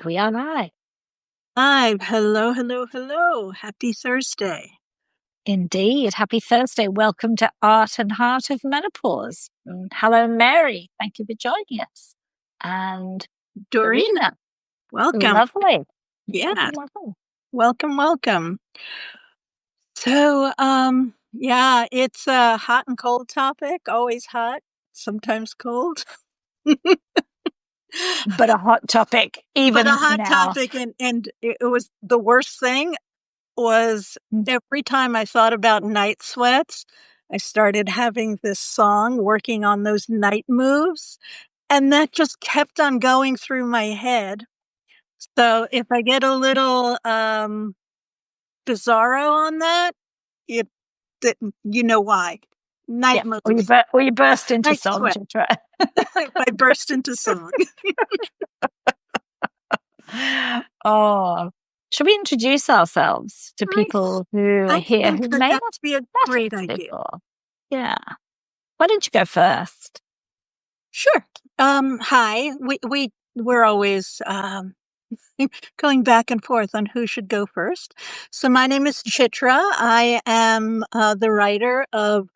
we are live. Live. Hello, hello, hello. Happy Thursday. Indeed. Happy Thursday. Welcome to Art and Heart of Menopause. And hello, Mary. Thank you for joining us. And Doreen, welcome. Lovely. Yeah. Welcome. Welcome. So, it's a hot and cold topic. Always hot, sometimes cold. But a hot topic, even But a hot now. topic, and it was the worst thing was every time I thought about night sweats, I started having this song working on those night moves, and that just kept on going through my head. So if I get a little bizarro on that, you know why. Night moves. Or you burst into Night song, sweat. Chitra. I burst into song. Oh, should we introduce ourselves to people who are here who may not be a great idea. Before? Yeah. Why don't you go first? Sure. Hi. We're always going back and forth on who should go first. So my name is Chitra. I am the writer of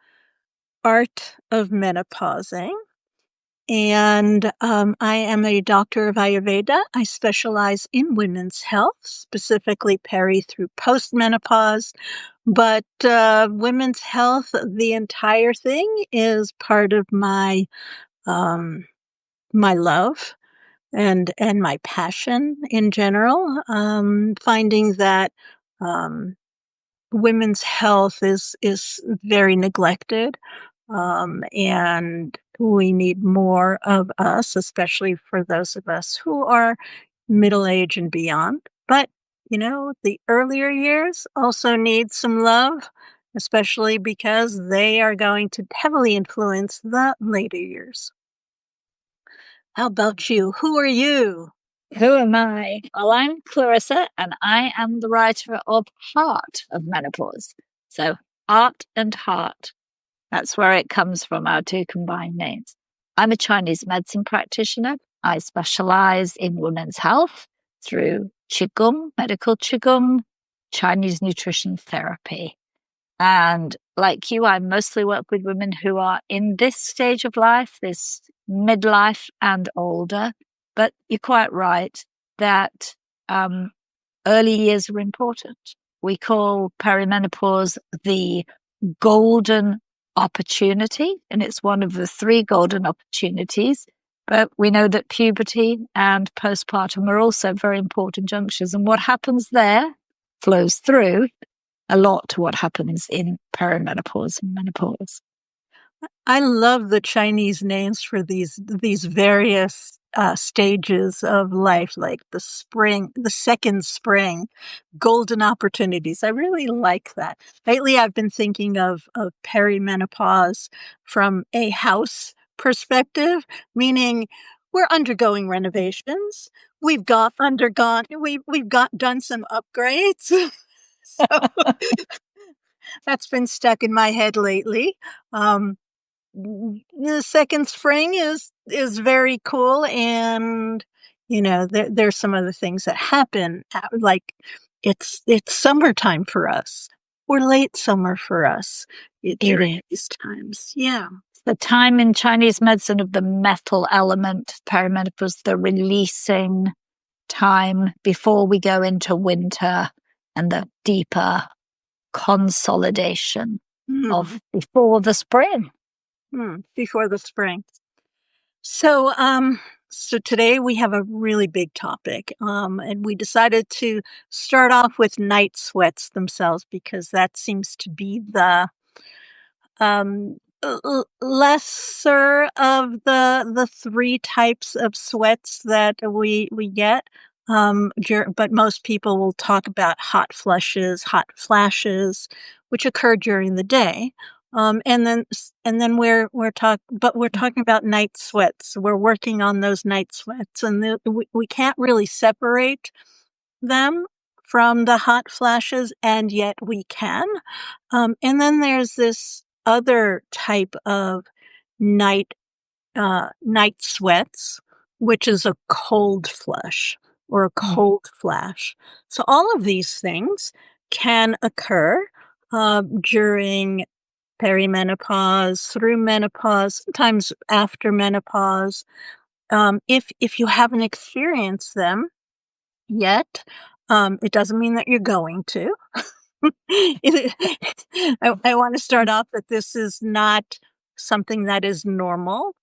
Art of Menopausing. And I am a doctor of Ayurveda. I specialize in women's health, specifically peri through postmenopause. But women's health, the entire thing, is part of my my love and my passion in general. Finding that women's health is very neglected. And we need more of us, especially for those of us who are middle age and beyond. But, the earlier years also need some love, especially because they are going to heavily influence the later years. How about you? Who are you? Who am I? Well, I'm Clarissa, and I am the writer of Heart of Menopause. So, Art and Heart. That's where it comes from, our two combined names. I'm a Chinese medicine practitioner. I specialize in women's health through Qigong, medical Qigong, Chinese nutrition therapy. And like you, I mostly work with women who are in this stage of life, this midlife and older. But you're quite right that early years are important. We call perimenopause the golden opportunity, and it's one of the three golden opportunities. But we know that puberty and postpartum are also very important junctures, and what happens there flows through a lot to what happens in perimenopause and menopause. I love the Chinese names for these various stages of life, like the spring, the second spring, golden opportunities. I really like that. Lately, I've been thinking of perimenopause from a house perspective, meaning we're undergoing renovations. We've got done some upgrades. So that's been stuck in my head lately. The second spring is very cool, and there's some other things that happen, like it's summertime for us, or late summer for us during these times. Yeah, it's the time in Chinese medicine of the metal element, perimenopause, the releasing time before we go into winter, and the deeper consolidation of before the spring. Before the spring. So, so today we have a really big topic, and we decided to start off with night sweats themselves because that seems to be the lesser of the three types of sweats that we get. But most people will talk about hot flushes, hot flashes, which occur during the day. And then we're talking about night sweats. We're working on those night sweats, and we can't really separate them from the hot flashes, and yet we can. And then there's this other type of night sweats, which is a cold flush, or a cold flash. So all of these things can occur during perimenopause, through menopause, sometimes after menopause. If you haven't experienced them yet, it doesn't mean that you're going to. I want to start off that this is not something that is normal,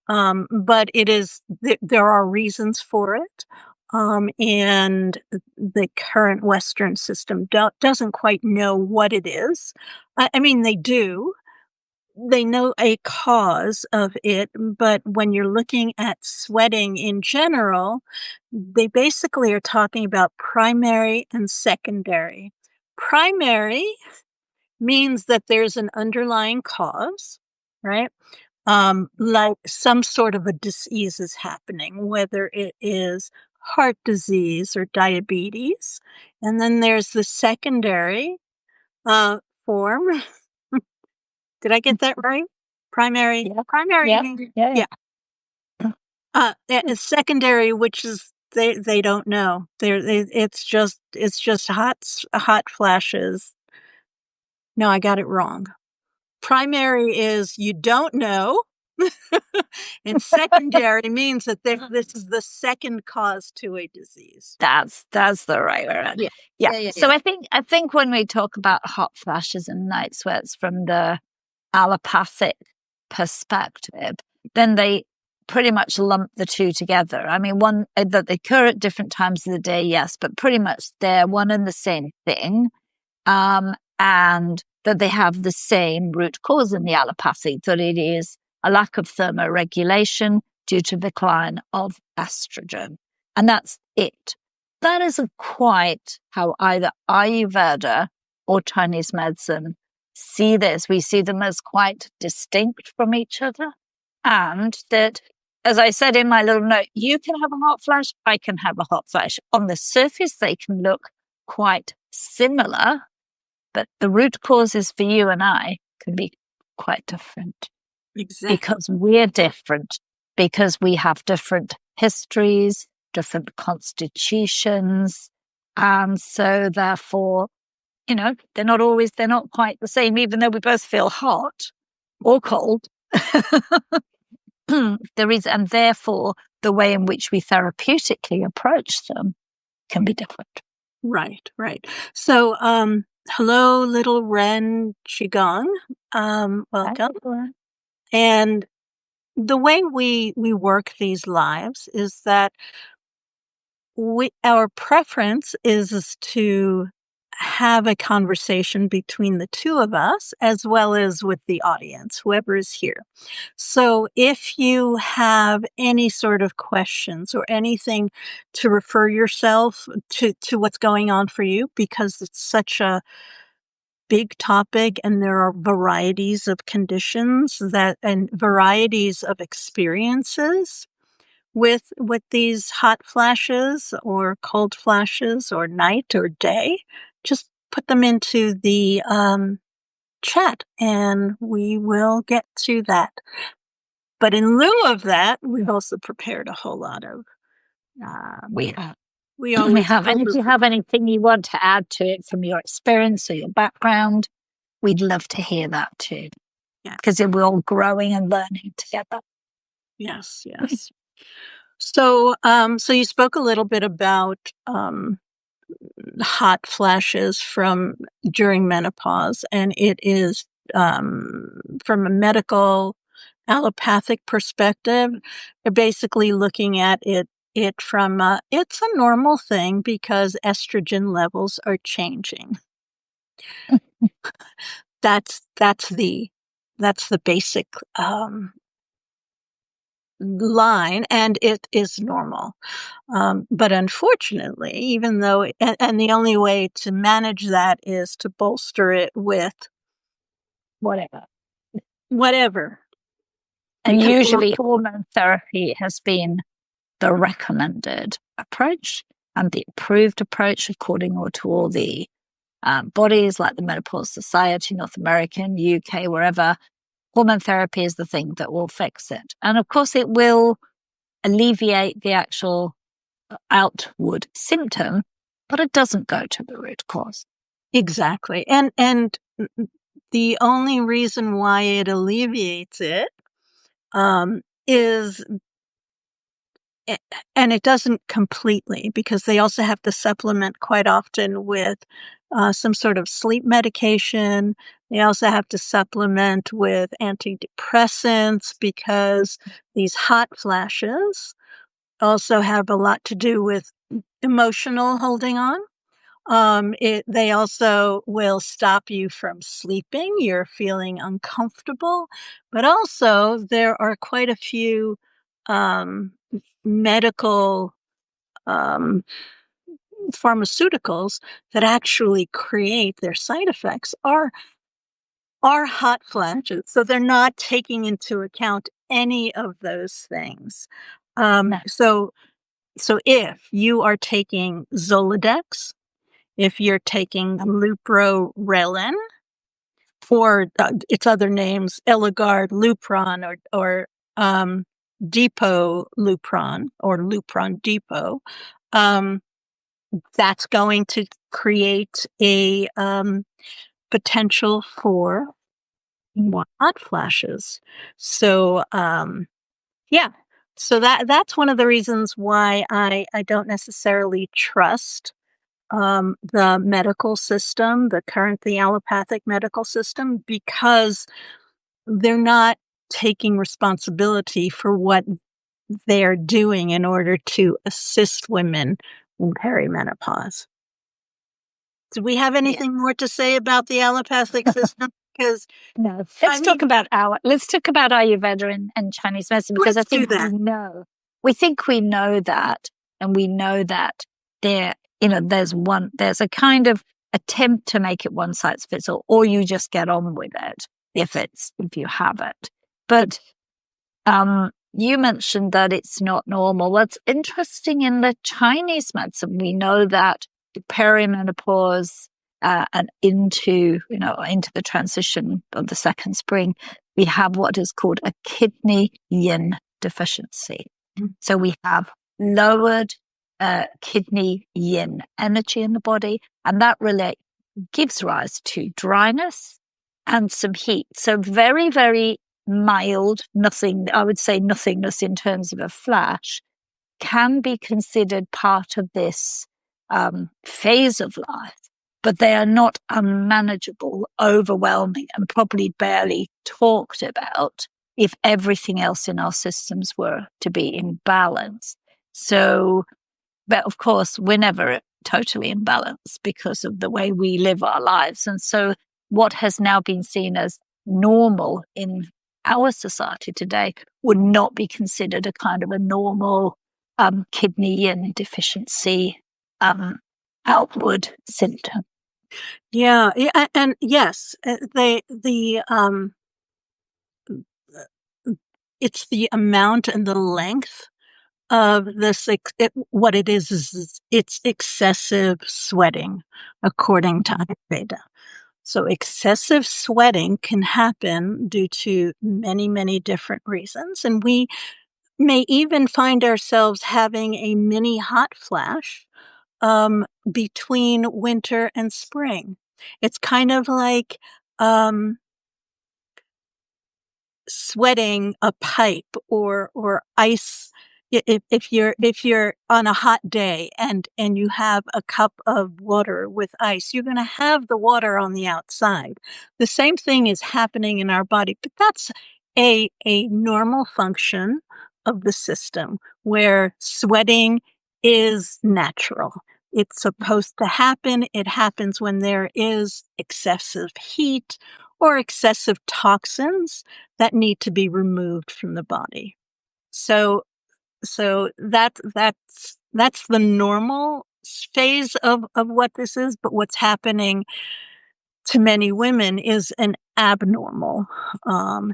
but it is. There are reasons for it, and the current Western system doesn't quite know what it is. I mean, they do. They know a cause of it, but when you're looking at sweating in general, they basically are talking about primary and secondary. Primary means that there's an underlying cause, right? Like some sort of a disease is happening, whether it is heart disease or diabetes. And then there's the secondary form. Did I get that right? Primary. Yeah. Primary. Yeah. Secondary, which is they don't know. It's just hot flashes. No, I got it wrong. Primary is you don't know, and secondary means that this is the second cause to a disease. That's the right word. Yeah. So I think when we talk about hot flashes and night sweats from the allopathic perspective, then they pretty much lump the two together. I mean, one that they occur at different times of the day, yes, but pretty much they're one and the same thing, and that they have the same root cause in the allopathy, that it is a lack of thermoregulation due to decline of estrogen, and that's it. That isn't quite how either Ayurveda or Chinese medicine see this. We see them as quite distinct from each other. And that, as I said in my little note, you can have a hot flash, I can have a hot flash. On the surface, they can look quite similar, but the root causes for you and I can be quite different. Exactly. Because we're different, because we have different histories, different constitutions. And so therefore, they're not quite the same, even though we both feel hot or cold. There is, and therefore the way in which we therapeutically approach them can be different. Right. So, hello, little Ren Qigong. Welcome. And the way we work these lives is that our preference is to have a conversation between the two of us as well as with the audience, whoever is here. So if you have any sort of questions or anything to refer yourself to what's going on for you, because it's such a big topic and there are varieties of conditions and varieties of experiences with these hot flashes or cold flashes or night or day, just put them into the chat and we will get to that. But in lieu of that, we've also prepared a whole lot of. We have. And if you have anything you want to add to it from your experience or your background, we'd love to hear that too. Yeah, because we're all growing and learning together. Yes. So, so you spoke a little bit about hot flashes during menopause, and it is from a medical allopathic perspective, they're basically looking at it from it's a normal thing because estrogen levels are changing. That's the basic line, and it is normal. But unfortunately, even though, and the only way to manage that is to bolster it with whatever. And usually hormone therapy has been the recommended approach and the approved approach according to all the bodies like the Menopause Society, North American, UK, wherever. Hormone therapy is the thing that will fix it. And of course, it will alleviate the actual outward symptom, but it doesn't go to the root cause. Exactly. And the only reason why it alleviates it is, and it doesn't completely, because they also have to supplement quite often with some sort of sleep medication. They also have to supplement with antidepressants, because these hot flashes also have a lot to do with emotional holding on. They also will stop you from sleeping. You're feeling uncomfortable, but also there are quite a few medical pharmaceuticals that actually create, their side effects are hot flashes. So they're not taking into account any of those things. No. So if you are taking Zoladex, if you're taking Leuprorelin, or its other names, Eligard Lupron, or Depot Lupron, or Lupron Depot, that's going to create a potential for more hot flashes. So yeah, so that's one of the reasons why I don't necessarily trust the medical system, the allopathic medical system, because they're not taking responsibility for what they're doing in order to assist women in perimenopause. Do we have anything more to say about the allopathic system? Because no, let's talk about Ayurveda and Chinese medicine, because I think we think we know that, and we know that there's a kind of attempt to make it one size fits all, or you just get on with it if you have it. But you mentioned that it's not normal. What's interesting in the Chinese medicine, we know that perimenopause and into the transition of the second spring, we have what is called a kidney yin deficiency. Mm-hmm. So we have lowered kidney yin energy in the body, and that really gives rise to dryness and some heat. So very, very mild, nothingness in terms of a flash can be considered part of this phase of life, but they are not unmanageable, overwhelming, and probably barely talked about if everything else in our systems were to be in balance. So, but of course, we're never totally in balance because of the way we live our lives. And so what has now been seen as normal in our society today would not be considered a kind of a normal kidney yin deficiency outward symptom. Yeah, and yes, it's the amount and the length of this. What it is it's excessive sweating, according to Ayurveda. So excessive sweating can happen due to many, many different reasons, and we may even find ourselves having a mini hot flash between winter and spring. It's kind of like sweating a pipe or ice. If you're on a hot day and you have a cup of water with ice, you're going to have the water on the outside. The same thing is happening in our body, but that's a normal function of the system, where sweating is natural. It's supposed to happen. It happens when there is excessive heat or excessive toxins that need to be removed from the body. So that's the normal phase of what this is. But what's happening to many women is an abnormal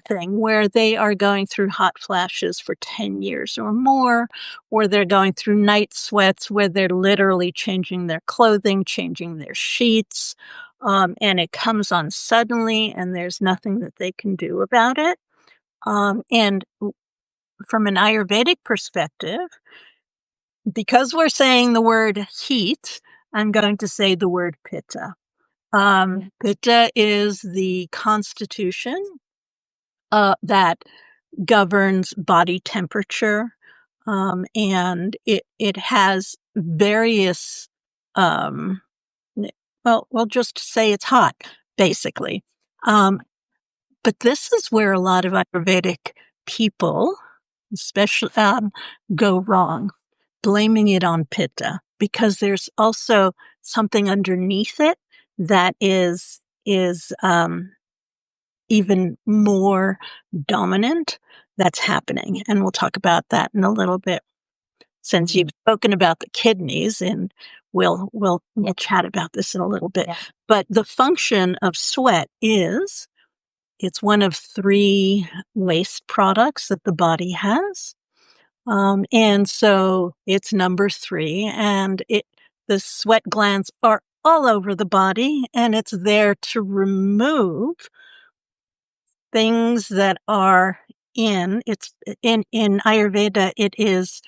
thing, where they are going through hot flashes for 10 years or more, or they're going through night sweats where they're literally changing their clothing, changing their sheets, and it comes on suddenly, and there's nothing that they can do about it. And from an Ayurvedic perspective, because we're saying the word heat, I'm going to say the word pitta. Pitta is the constitution that governs body temperature, and it has various. Well, we'll just say it's hot, basically. But this is where a lot of Ayurvedic people, especially, go wrong, blaming it on pitta, because there's also something underneath it that is even more dominant that's happening. And we'll talk about that in a little bit, since you've spoken about the kidneys, and we'll chat about this in a little bit. Yeah. But the function of sweat is, it's one of 3 waste products that the body has. And so it's number 3, and the sweat glands are all over the body, and it's there to remove things that are in Ayurveda. It is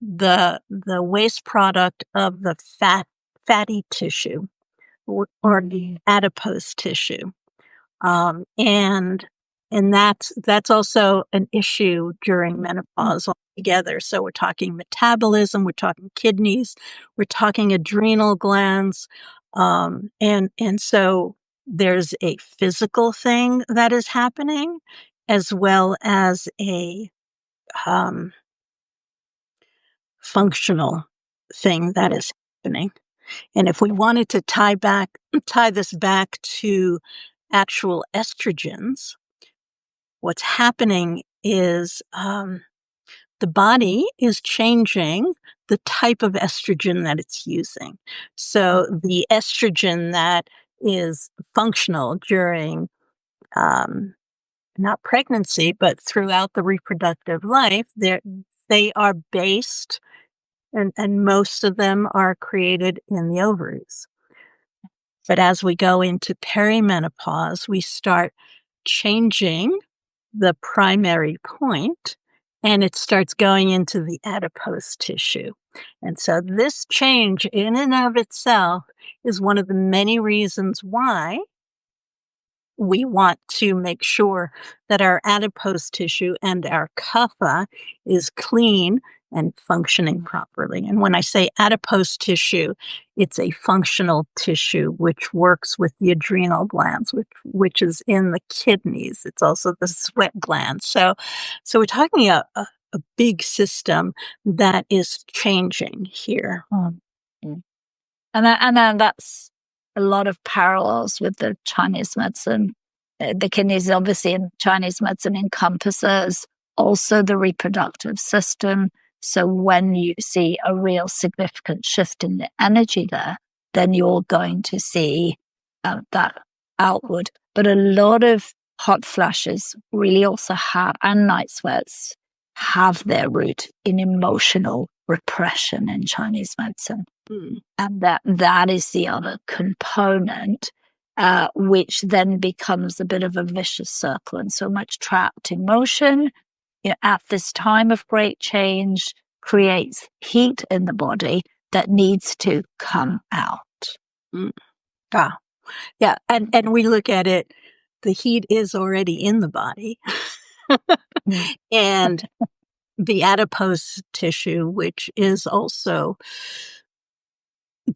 the waste product of the fatty tissue, or the adipose tissue. And that's also an issue during menopause altogether. So we're talking metabolism, we're talking kidneys, we're talking adrenal glands. And so there's a physical thing that is happening, as well as a functional thing that is happening. And if we wanted to tie this back to actual estrogens, what's happening is the body is changing the type of estrogen that it's using. So the estrogen that is functional during not pregnancy, but throughout the reproductive life, they are based, and most of them are created in the ovaries. But as we go into perimenopause, we start changing the primary point, and it starts going into the adipose tissue. And so this change in and of itself is one of the many reasons why we want to make sure that our adipose tissue and our kapha is clean and functioning properly. And when I say adipose tissue, it's a functional tissue which works with the adrenal glands, which is in the kidneys. It's also the sweat glands. So we're talking a big system that is changing here. And then that's a lot of parallels with the Chinese medicine. The kidneys, obviously, in Chinese medicine encompasses also the reproductive system. So when you see a real significant shift in the energy there, then you're going to see that outward. But a lot of hot flashes really also have, and night sweats, have their root in emotional repression in Chinese medicine. And that is the other component, which then becomes a bit of a vicious circle. And so much trapped emotion, at this time of great change, creates heat in the body that needs to come out. Yeah. And we look at it, the heat is already in the body. And the adipose tissue, which is also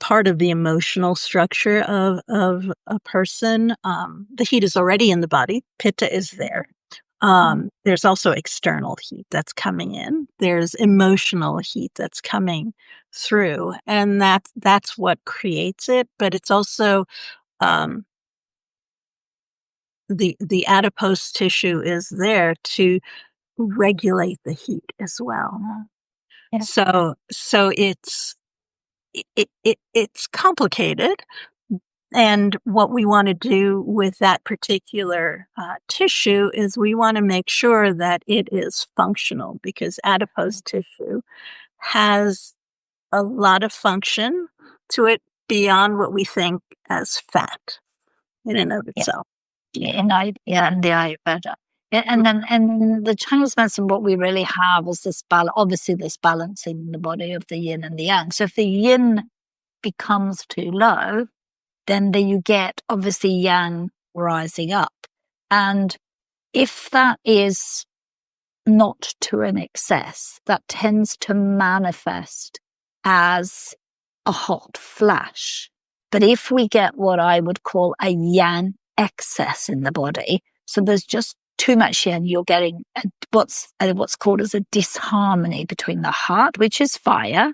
part of the emotional structure of a person, the heat is already in the body. Pitta is there. There's also external heat that's coming in. There's emotional heat that's coming through, and that's what creates it. But it's also the adipose tissue is there to regulate the heat as well. Yeah. So it's complicated. And what we want to do with that particular tissue is we want to make sure that it is functional, because adipose tissue has a lot of function to it beyond what we think as fat in and of itself. In the Ayurveda. And then in the Chinese medicine, what we really have is this balance, obviously this balancing in the body of the yin and the yang. So if the yin becomes too low, then you get obviously yang rising up. And if that is not to an excess, that tends to manifest as a hot flash. But if we get what I would call a yang excess in the body, so there's just too much yang, you're getting what's called as a disharmony between the heart, which is fire,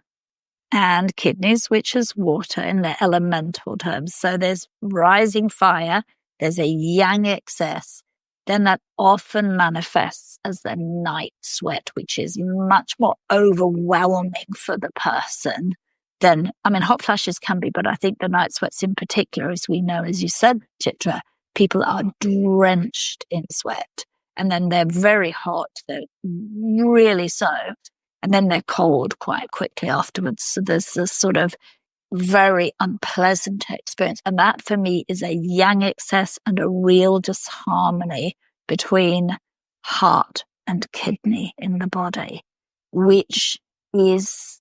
and kidneys, which is water in the elemental terms. So there's rising fire, there's a yang excess, then that often manifests as the night sweat, which is much more overwhelming for the person than, I mean, hot flashes can be, but I think the night sweats in particular, as we know, as you said, Chitra, people are drenched in sweat, and then they're very hot, they're really soaked, and then they're cold quite quickly afterwards. So there's this sort of very unpleasant experience. And that for me is a yang excess and a real disharmony between heart and kidney in the body, which is,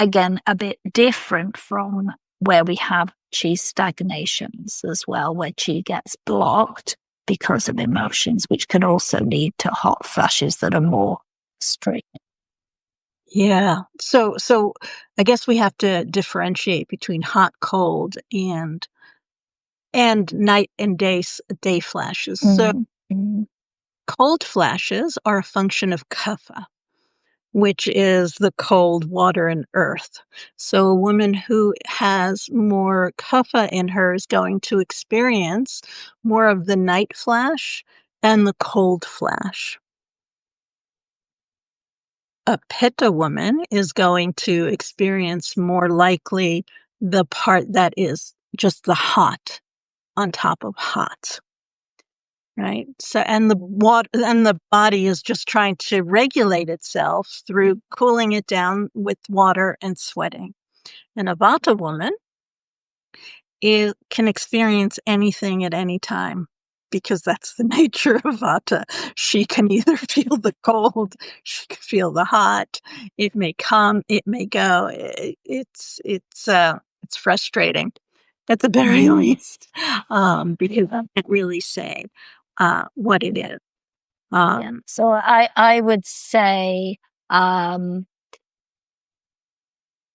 again, a bit different from where we have qi stagnations as well, where qi gets blocked because of emotions, which can also lead to hot flashes that are more extreme. Yeah. So I guess we have to differentiate between hot, cold and night and day flashes. So cold flashes are a function of kapha, which is the cold water and earth. So a woman who has more kapha in her is going to experience more of the night flash and the cold flash. A pitta woman is going to experience more likely the part that is just the hot on top of hot. Right. So, and the body is just trying to regulate itself through cooling it down with water and sweating. And a vata woman can experience anything at any time, because that's the nature of vata. She can either feel the cold, she can feel the hot. It may come, it may go. It's frustrating at the very least, because I can't really say what it is. So I would say,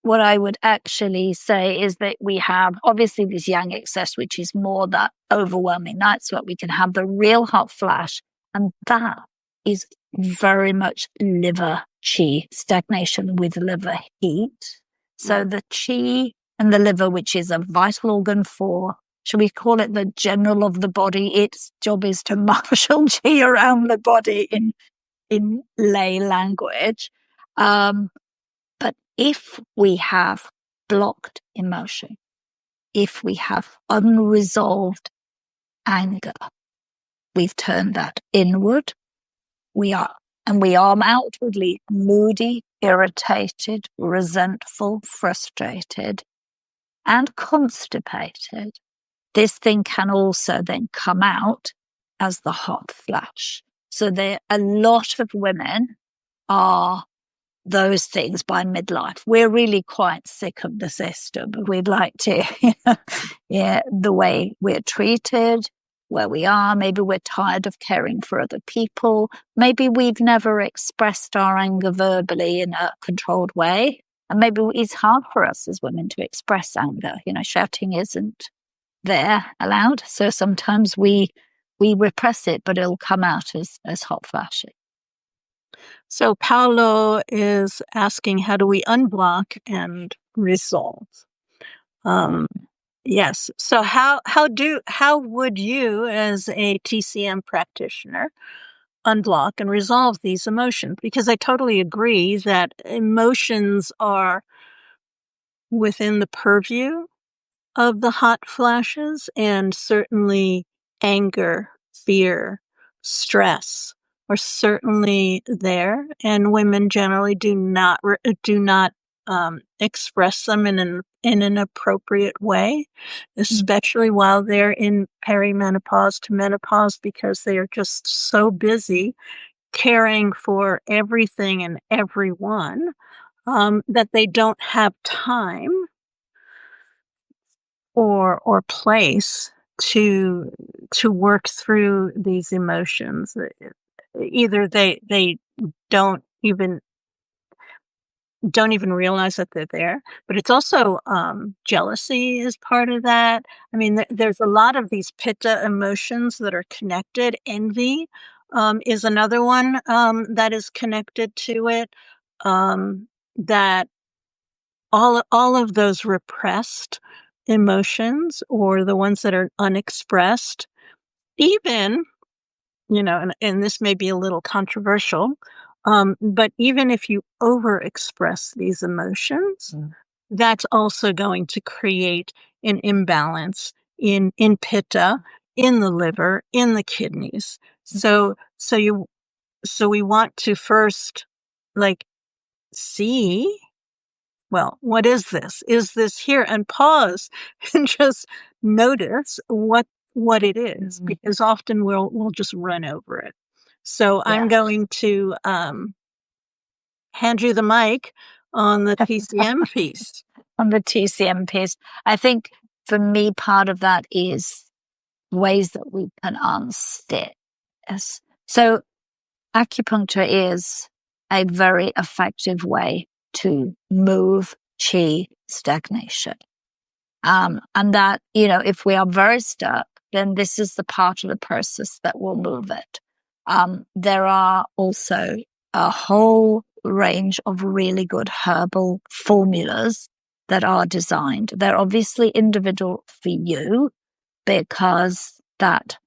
what I would actually say is that we have obviously this yang excess, which is more that overwhelming night sweat. We can have the real hot flash, and that is very much liver qi stagnation with liver heat. So the qi and the liver, which is a vital organ for, should we call it the general of the body? Its job is to marshal qi around the body in lay language. But if we have blocked emotion, if we have unresolved anger, we've turned that inward. We are outwardly moody, irritated, resentful, frustrated, and constipated. This thing can also then come out as the hot flash. So a lot of women are those things by midlife. We're really quite sick of the system. We'd like to, the way we're treated, where we are. Maybe we're tired of caring for other people. Maybe we've never expressed our anger verbally in a controlled way. And maybe it's hard for us as women to express anger. Shouting isn't there allowed. So sometimes we repress it, but it'll come out as hot flashes. So Paolo is asking, how do we unblock and resolve? Yes. So how would you, as a TCM practitioner, unblock and resolve these emotions? Because I totally agree that emotions are within the purview of the hot flashes, and certainly anger, fear, stress are certainly there, and women generally do not express them in an appropriate way, especially while they're in perimenopause to menopause, because they are just so busy caring for everything and everyone, that they don't have time or place to work through these emotions. Either they don't even realize that they're there, but it's also jealousy is part of that. I mean, there's a lot of these pitta emotions that are connected. Envy is another one that is connected to it. That all of those repressed emotions, or the ones that are unexpressed, even, and this may be a little controversial, but even if you overexpress these emotions, that's also going to create an imbalance in pitta, in the liver, in the kidneys. So we want to first, like, see, well, what is this? Is this here? And pause and just notice what it is, because often we'll just run over it. So I'm going to hand you the mic on the TCM piece. On the TCM piece, I think for me, part of that is ways that we can unstick. Yes. So acupuncture is a very effective way to move chi stagnation. And that, if we are very stuck, then this is the part of the process that will move it. There are also a whole range of really good herbal formulas that are designed. They're obviously individual for you, because that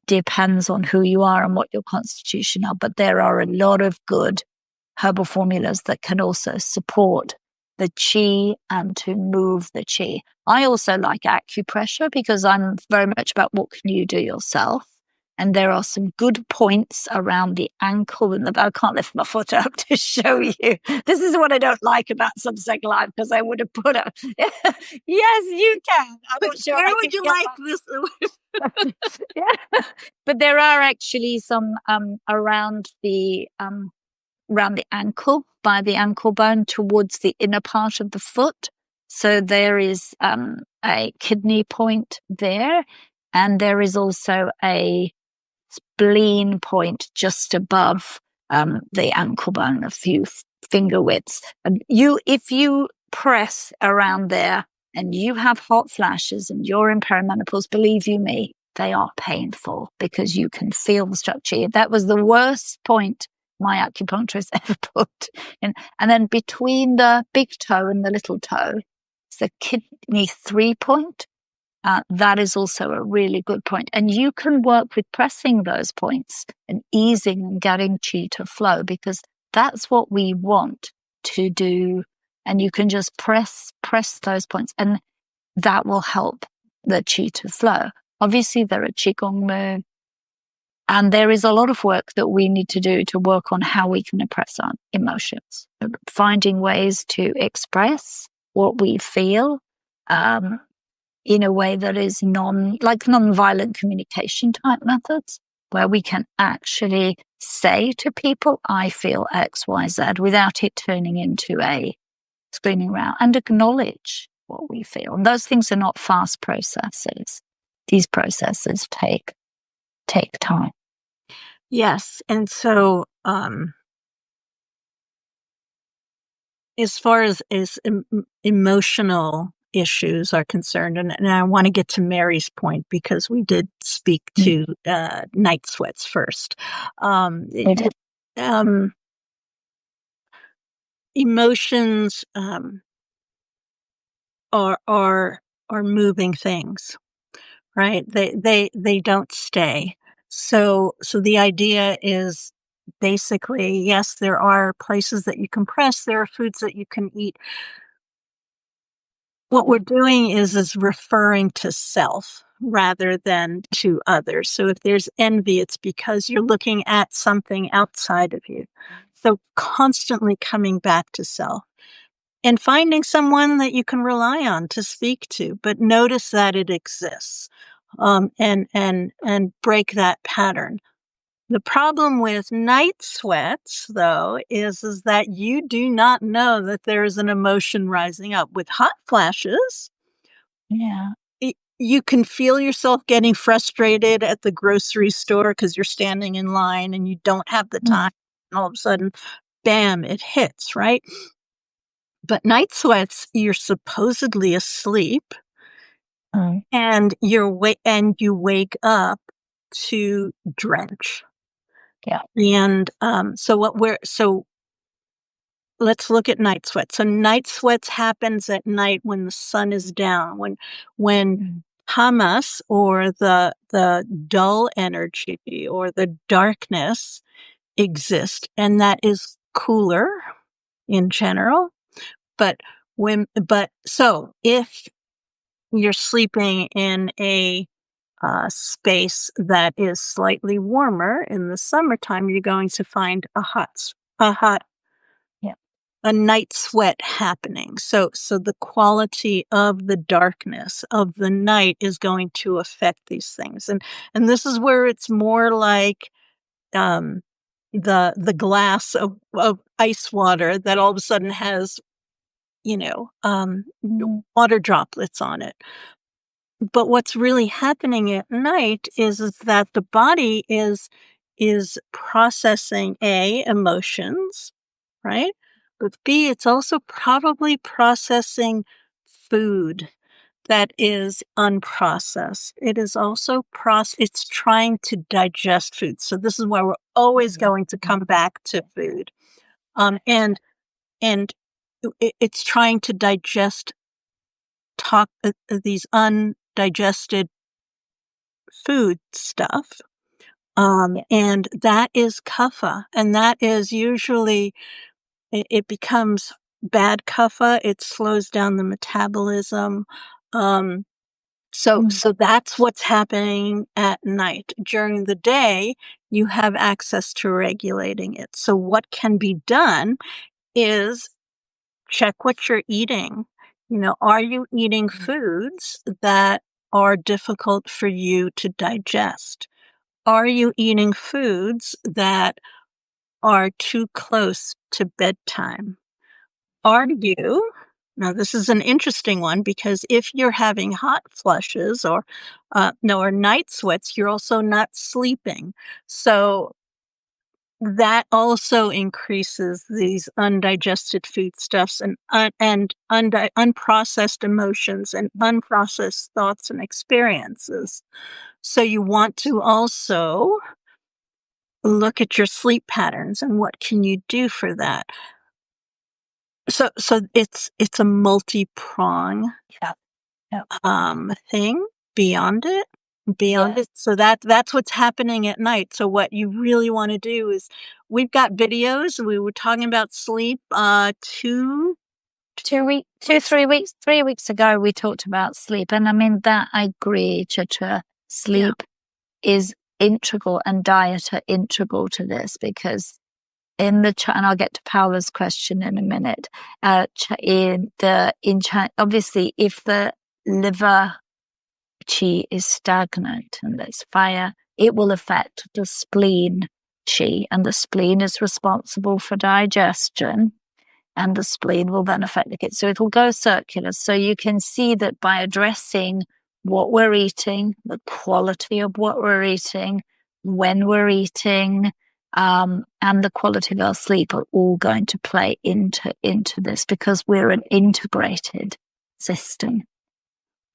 depends on who you are and what your constitution are. But there are a lot of good herbal formulas that can also support the chi and to move the chi. I also like acupressure, because I'm very much about what can you do yourself. And there are some good points around the ankle and I can't lift my foot up to show you. This is what I don't like about Subsec Live, because I would have put a yes, you can. I'm not sure. Where would you like this? Yeah. But there are actually some around the ankle, by the ankle bone, towards the inner part of the foot. So there is a kidney point there, and there is also a spleen point just above the ankle bone, a few finger widths. And if you press around there and you have hot flashes and you're in perimenopause, believe you me, they are painful, because you can feel the structure. That was the worst point my acupuncturist ever put in. And then between the big toe and the little toe, it's the kidney 3 point. That is also a really good point. And you can work with pressing those points and easing and getting chi to flow, because that's what we want to do. And you can just press those points, and that will help the chi to flow. Obviously, there are qigong moves, and there is a lot of work that we need to do to work on how we can express our emotions, finding ways to express what we feel, in a way that is non-violent communication type methods, where we can actually say to people, I feel X, Y, Z, without it turning into a screaming row, and acknowledge what we feel. And those things are not fast processes. These processes take time. Yes. And so, as far as emotional issues are concerned, and I want to get to Mary's point, because we did speak to night sweats first. Emotions are moving things, right? They don't stay. So the idea is basically, yes, there are places that you can press, there are foods that you can eat. What we're doing is referring to self rather than to others. So if there's envy, it's because you're looking at something outside of you. So constantly coming back to self. and finding someone that you can rely on to speak to, but notice that it exists, and break that pattern. The problem with night sweats, though, is that you do not know that there is an emotion rising up. With hot flashes, Yeah. you can feel yourself getting frustrated at the grocery store because you're standing in line and you don't have the time. And all of a sudden, bam, it hits, right? But night sweats, you're supposedly asleep Mm. and you wake up to drench. Yeah. And so let's look at night sweats. So night sweats happens at night when the sun is down, when tamas, or the dull energy or the darkness, exist, and that is cooler in general. So if you're sleeping in a space that is slightly warmer in the summertime, you're going to find a hot Yeah. a night sweat happening. So the quality of the darkness of the night is going to affect these things. And this is where it's more like the glass of ice water that all of a sudden has, water droplets on it. But what's really happening at night is that the body is processing emotions, right? But B, it's also probably processing food that is unprocessed. It is also it's trying to digest food. So this is why we're always going to come back to food. And it's trying to digest these undigested food stuff. And that is kapha, and that is usually, it becomes bad kapha. It slows down the metabolism. So that's what's happening at night. During the day, you have access to regulating it. So what can be done is check what you're eating. Are you eating foods that are difficult for you to digest? Are you eating foods that are too close to bedtime? Are you? Now, this is an interesting one, because if you're having hot flushes or night sweats, you're also not sleeping. So that also increases these undigested foodstuffs and unprocessed emotions and unprocessed thoughts and experiences. So you want to also look at your sleep patterns and what can you do for that. So it's a multi-prong thing beyond it. So that's what's happening at night. So what you really want to do is, we've got videos. We were talking about sleep 3 weeks ago, we talked about sleep. And I mean, that I agree, Chitra. Sleep is integral, and diet are integral to this, because and I'll get to Paula's question in a minute. Obviously, if the liver chi is stagnant and there's fire, it will affect the spleen chi, and the spleen is responsible for digestion, and the spleen will then affect the kidney. So it will go circular. So you can see that by addressing what we're eating, the quality of what we're eating, when we're eating, and the quality of our sleep are all going to play into this, because we're an integrated system.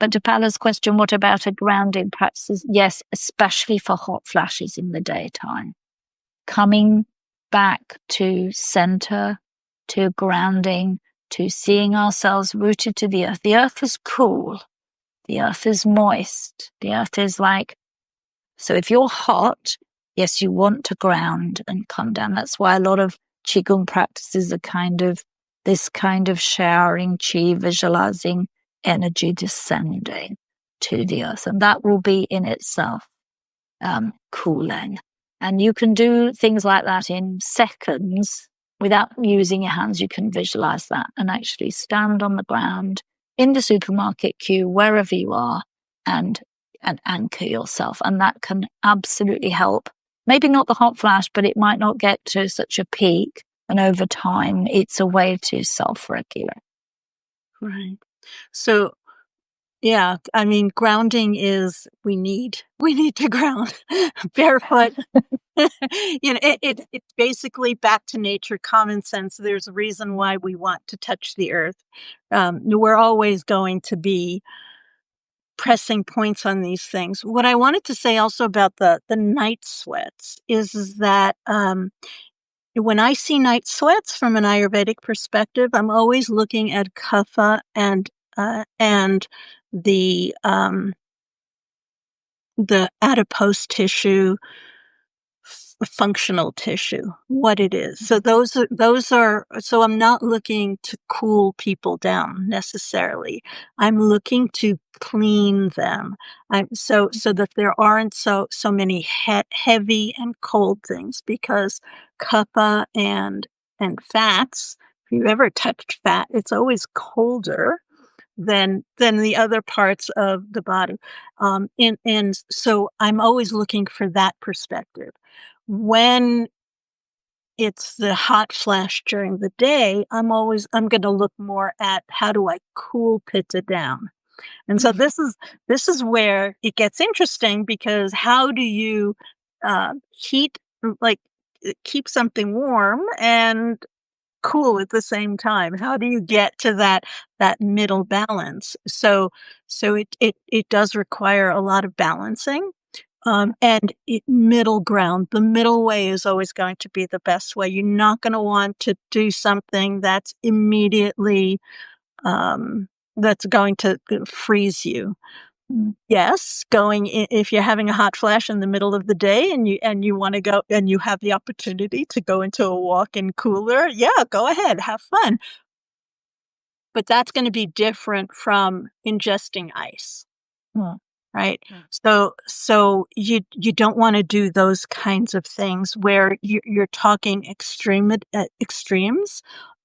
But to Paula's question, what about a grounding practices? Yes, especially for hot flashes in the daytime. Coming back to center, to grounding, to seeing ourselves rooted to the earth. The earth is cool. The earth is moist. The earth is like, so if you're hot, yes, you want to ground and come down. That's why a lot of Qigong practices are this kind of showering Qi, visualizing energy descending to the earth. And that will be in itself cooling. And you can do things like that in seconds without using your hands, you can visualize that and actually stand on the ground in the supermarket queue, wherever you are, and anchor yourself. And that can absolutely help. Maybe not the hot flash, but it might not get to such a peak. And over time, it's a way to self-regulate. Right. So, yeah, I mean, grounding is, we need to ground barefoot. It's basically back to nature, common sense. There's a reason why we want to touch the earth. We're always going to be pressing points on these things. What I wanted to say also about the night sweats is that when I see night sweats from an Ayurvedic perspective, I'm always looking at kapha and the adipose tissue, functional tissue, what it is. So those are, so I'm not looking to cool people down necessarily. I'm looking to clean them. So that there aren't so many heavy and cold things, because kapha and fats, if you've ever touched fat, it's always colder than the other parts of the body. And so I'm always looking for that perspective. When it's the hot flash during the day, I'm going to look more at how do I cool pitta down. And so this is where it gets interesting, because how do you heat, like keep something warm and cool at the same time? How do you get to that middle balance? So it does require a lot of balancing. And middle ground, the middle way is always going to be the best way. You're not going to want to do something that's immediately, that's going to freeze you. Yes, if you're having a hot flash in the middle of the day and you want to go and you have the opportunity to go into a walk-in cooler, yeah, go ahead, have fun. But that's going to be different from ingesting ice. Right. So you don't want to do those kinds of things where you're talking extremes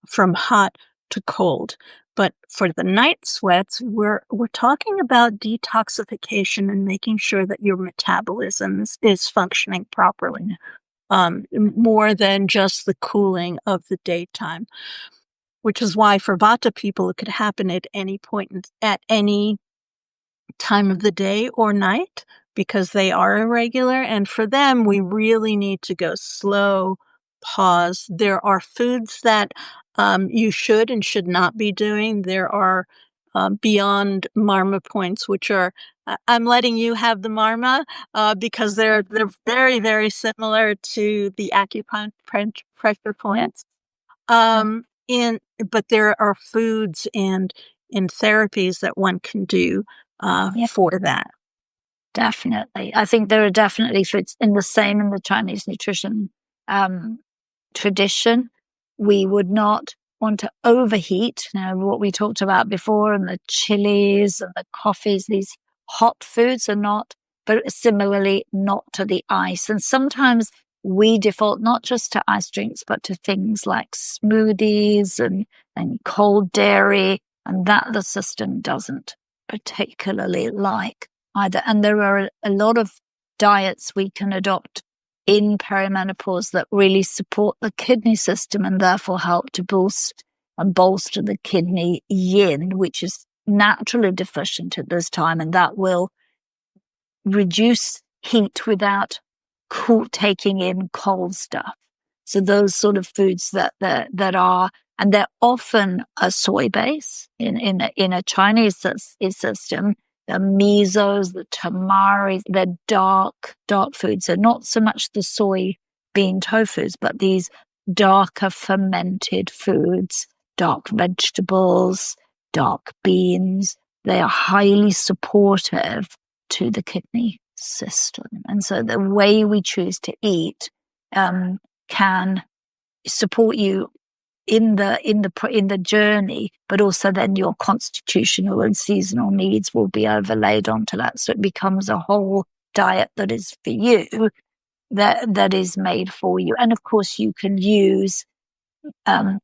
from hot to cold. But for the night sweats, we're talking about detoxification and making sure that your metabolism is functioning properly, more than just the cooling of the daytime. Which is why for Vata people, it could happen at any point, at any time of the day or night, because they are irregular. And for them, we really need to go slow, pause. There are foods that you should and should not be doing. There are beyond marma points, which are, I'm letting you have the marma because they're very, very similar to the acupressure points. But there are foods and therapies that one can do for that. Definitely. I think there are definitely foods in the Chinese nutrition tradition. We would not want to overheat. Now, what we talked about before, and the chilies and the coffees, these hot foods are not, but similarly not to the ice. And sometimes we default not just to ice drinks, but to things like smoothies and cold dairy, and that the system doesn't particularly like either. And there are a lot of diets we can adopt in perimenopause that really support the kidney system and therefore help to boost and bolster the kidney yin, which is naturally deficient at this time, and that will reduce heat without taking in cold stuff. So those sort of foods that are, and they're often a soy base in a Chinese system. The misos, the tamaris, they're dark foods. So not so much the soybean tofus, but these darker fermented foods, dark vegetables, dark beans. They are highly supportive to the kidney system. And so the way we choose to eat can support you in the journey, but also then your constitutional and seasonal needs will be overlaid onto that. So it becomes a whole diet that is for you, that is made for you. And of course you can use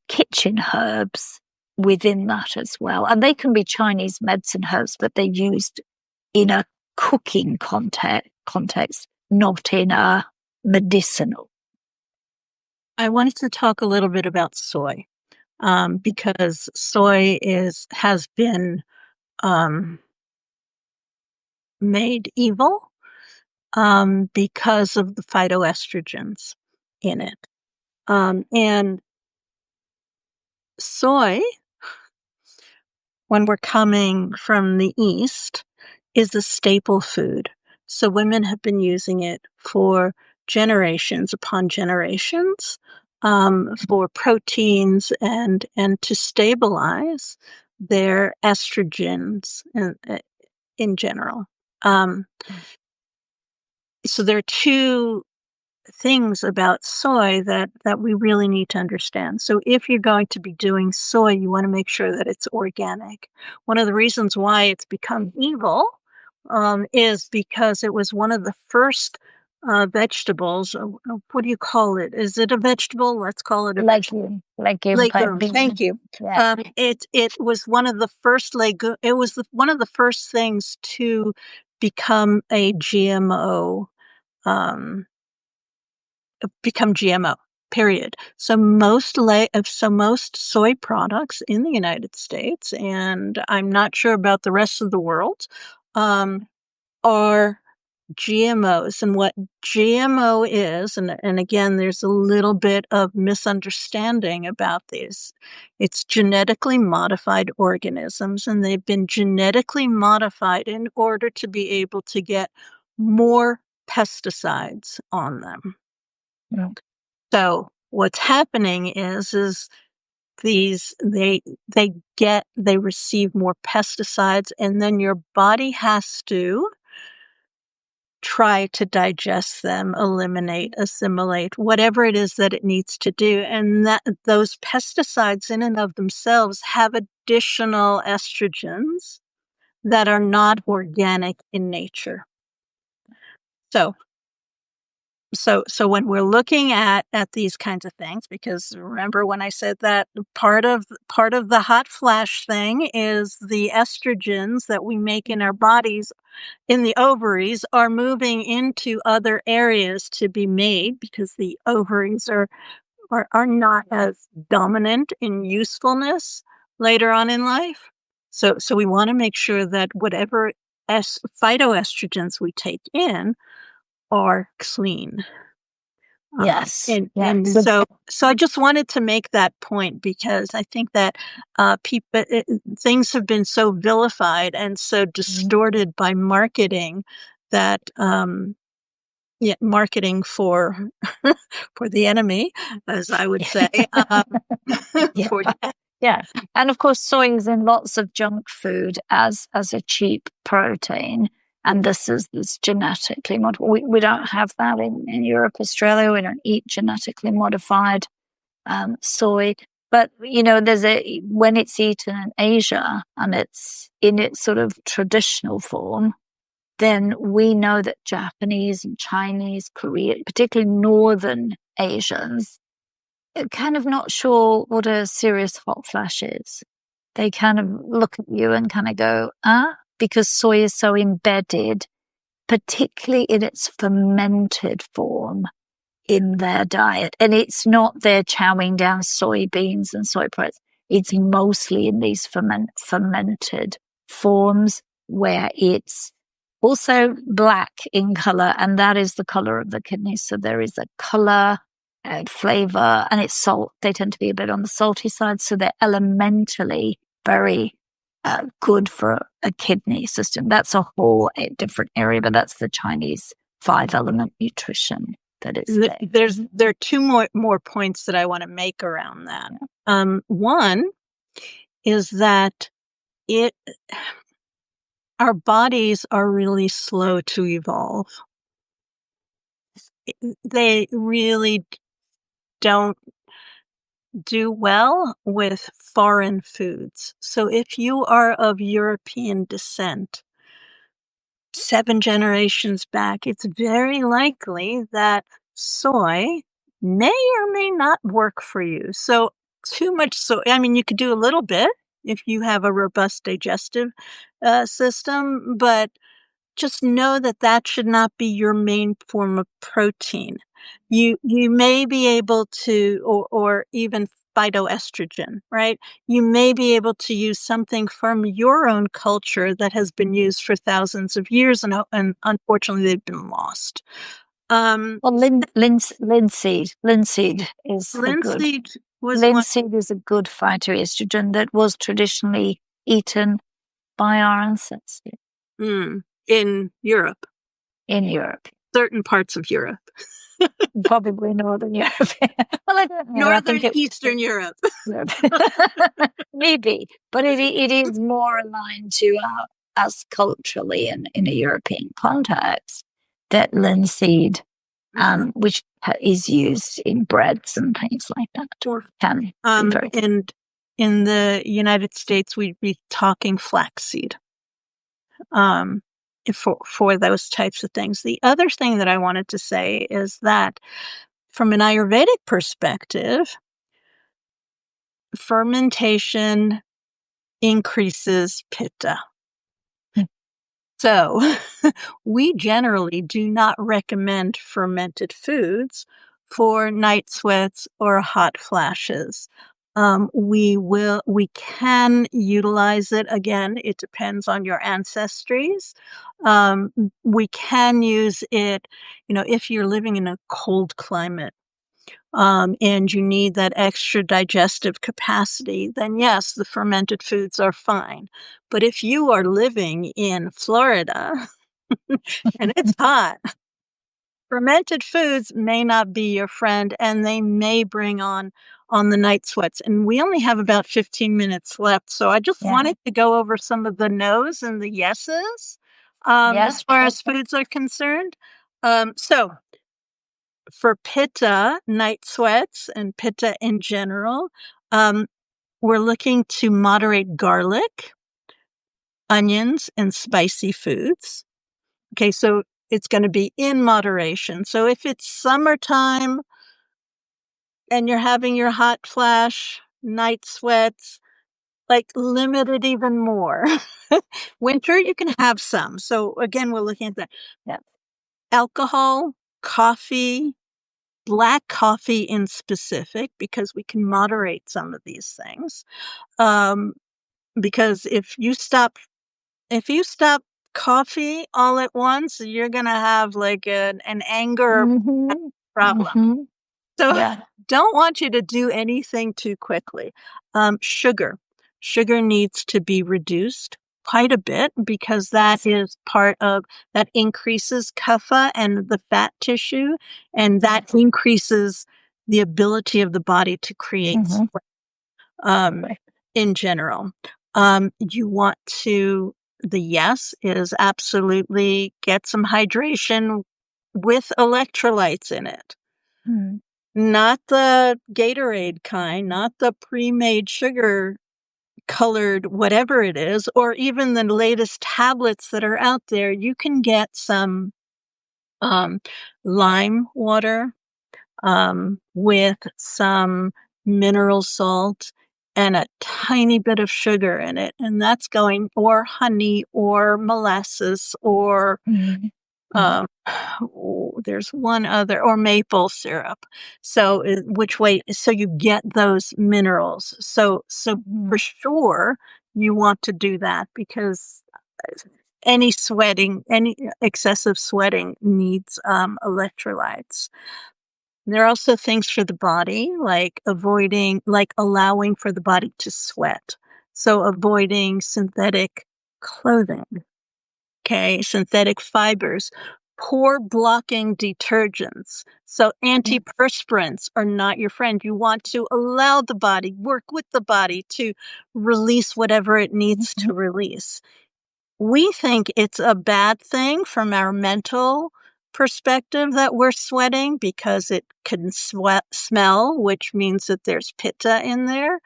kitchen herbs within that as well. And they can be Chinese medicine herbs, but they're used in a cooking context, not in a medicinal. I wanted to talk a little bit about soy, because soy has been made evil because of the phytoestrogens in it. And soy, when we're coming from the East, is a staple food. So women have been using it for generations upon generations, for proteins and to stabilize their estrogens in general. So there are two things about soy that we really need to understand. So if you're going to be doing soy, you want to make sure that it's organic. One of the reasons why it's become evil is because it was one of the first vegetables. What do you call it? Is it a vegetable? Let's call it a legume. Legume. Thank you. Yeah. It was one of the first legume. It was one of the first things to become a GMO. Become GMO. Period. So most soy products in the United States, and I'm not sure about the rest of the world, are GMOs. And what GMO is, and again, there's a little bit of misunderstanding about these. It's genetically modified organisms, and they've been genetically modified in order to be able to get more pesticides on them. Yeah. So what's happening is they receive more pesticides, and then your body has to try to digest them, eliminate, assimilate, whatever it is that it needs to do. And that those pesticides in and of themselves have additional estrogens that are not organic in nature. So when we're looking at these kinds of things, because remember when I said that part of the hot flash thing is the estrogens that we make in our bodies, in the ovaries, are moving into other areas to be made because the ovaries are not as dominant in usefulness later on in life. So we want to make sure that whatever phytoestrogens we take in are clean. Yes. And so I just wanted to make that point because I think that things have been so vilified and so distorted by marketing that marketing for for the enemy, as I would say. Yeah. And of course, soy is in lots of junk food as a cheap protein. And this is genetically modified. We don't have that in Europe, Australia. We don't eat genetically modified soy. But, when it's eaten in Asia and it's in its sort of traditional form, then we know that Japanese and Chinese, Korean, particularly Northern Asians, are kind of not sure what a serious hot flash is. They kind of look at you and kind of go, because soy is so embedded, particularly in its fermented form in their diet. And it's not they're chowing down soybeans and soy products. It's mostly in these fermented forms where it's also black in color, and that is the color of the kidneys. So there is a color, flavor, and it's salt. They tend to be a bit on the salty side, so they're elementally very good for a kidney system. That's a whole different area, but that's the Chinese 5-element nutrition that is there. There are two more points that I want to make around that. One is that our bodies are really slow to evolve. They really don't do well with foreign foods. So if you are of European descent, 7 generations back, it's very likely that soy may or may not work for you. So too much I mean, you could do a little bit if you have a robust digestive system, but just know that that should not be your main form of protein. You may be able to, or even phytoestrogen, right? You may be able to use something from your own culture that has been used for thousands of years, and unfortunately they've been lost. Well, linseed is a good. Linseed was one Linseed is a good phytoestrogen that was traditionally eaten by our ancestors in Europe, in Europe, certain parts of Europe. probably Northern Europe. Well, I don't know. Northern Eastern Europe. Maybe, but it is more aligned to us culturally in a European context. That linseed, which is used in breads and things like that, can be very. And in the United States, we'd be talking flaxseed. For those types of things. The other thing that I wanted to say is that from an Ayurvedic perspective, fermentation increases pitta. So we generally do not recommend fermented foods for night sweats or hot flashes. We can utilize it. Again, it depends on your ancestries. We can use it, if you're living in a cold climate, and you need that extra digestive capacity, then yes, the fermented foods are fine. But if you are living in Florida and it's hot, fermented foods may not be your friend, and they may bring on the night sweats. And we only have about 15 minutes left, so I just wanted to go over some of the no's and the yeses as far as foods are concerned. So for pitta, night sweats, and pitta in general, we're looking to moderate garlic, onions, and spicy foods. Okay, so it's going to be in moderation. So if it's summertime and you're having your hot flash, night sweats, like limit it even more. Winter, you can have some. So again, we're looking at that. Yeah. Alcohol, coffee, black coffee in specific, because we can moderate some of these things. Because if you stop coffee all at once, you're going to have like an anger problem. So don't want you to do anything too quickly. Sugar needs to be reduced quite a bit, because that is part of that increases kapha and the fat tissue, and that increases the ability of the body to create sweat in general. You want to, the yes is absolutely get some hydration with electrolytes in it. Not the Gatorade kind, not the pre-made sugar colored whatever it is, or even the latest tablets that are out there. You can get some lime water with some mineral salt and a tiny bit of sugar in it, and that's going, or honey or molasses, or there's one other, or maple syrup. So so you get those minerals. So for sure you want to do that, because any excessive sweating needs electrolytes. There are also things for the body, like allowing for the body to sweat. So avoiding synthetic clothing. Okay, synthetic fibers, pore blocking detergents. So antiperspirants are not your friend. You want to allow the body, work with the body to release whatever it needs to release. We think it's a bad thing from our mental perspective that we're sweating, because it can smell, which means that there's pitta in there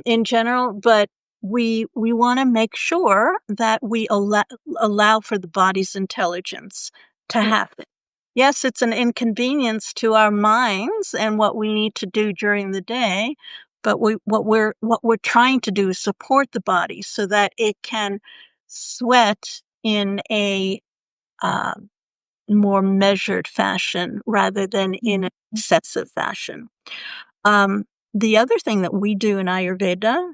in general. But we want to make sure that we allow for the body's intelligence to happen. yes, it's an inconvenience to our minds and what we need to do during the day, but what we're trying to do is support the body so that it can sweat in a more measured fashion rather than in an excessive fashion. The other thing that we do in Ayurveda,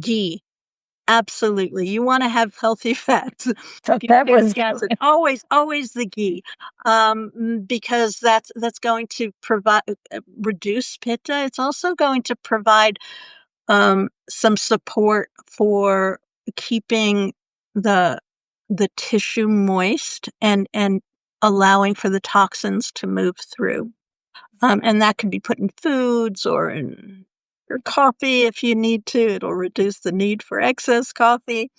ghee. Absolutely. You want to have healthy fats. So that was Always the ghee, because that's going to provide reduce pitta. It's also going to provide some support for keeping the tissue moist and allowing for the toxins to move through. And that can be put in foods or in your coffee if you need to. It'll reduce the need for excess coffee.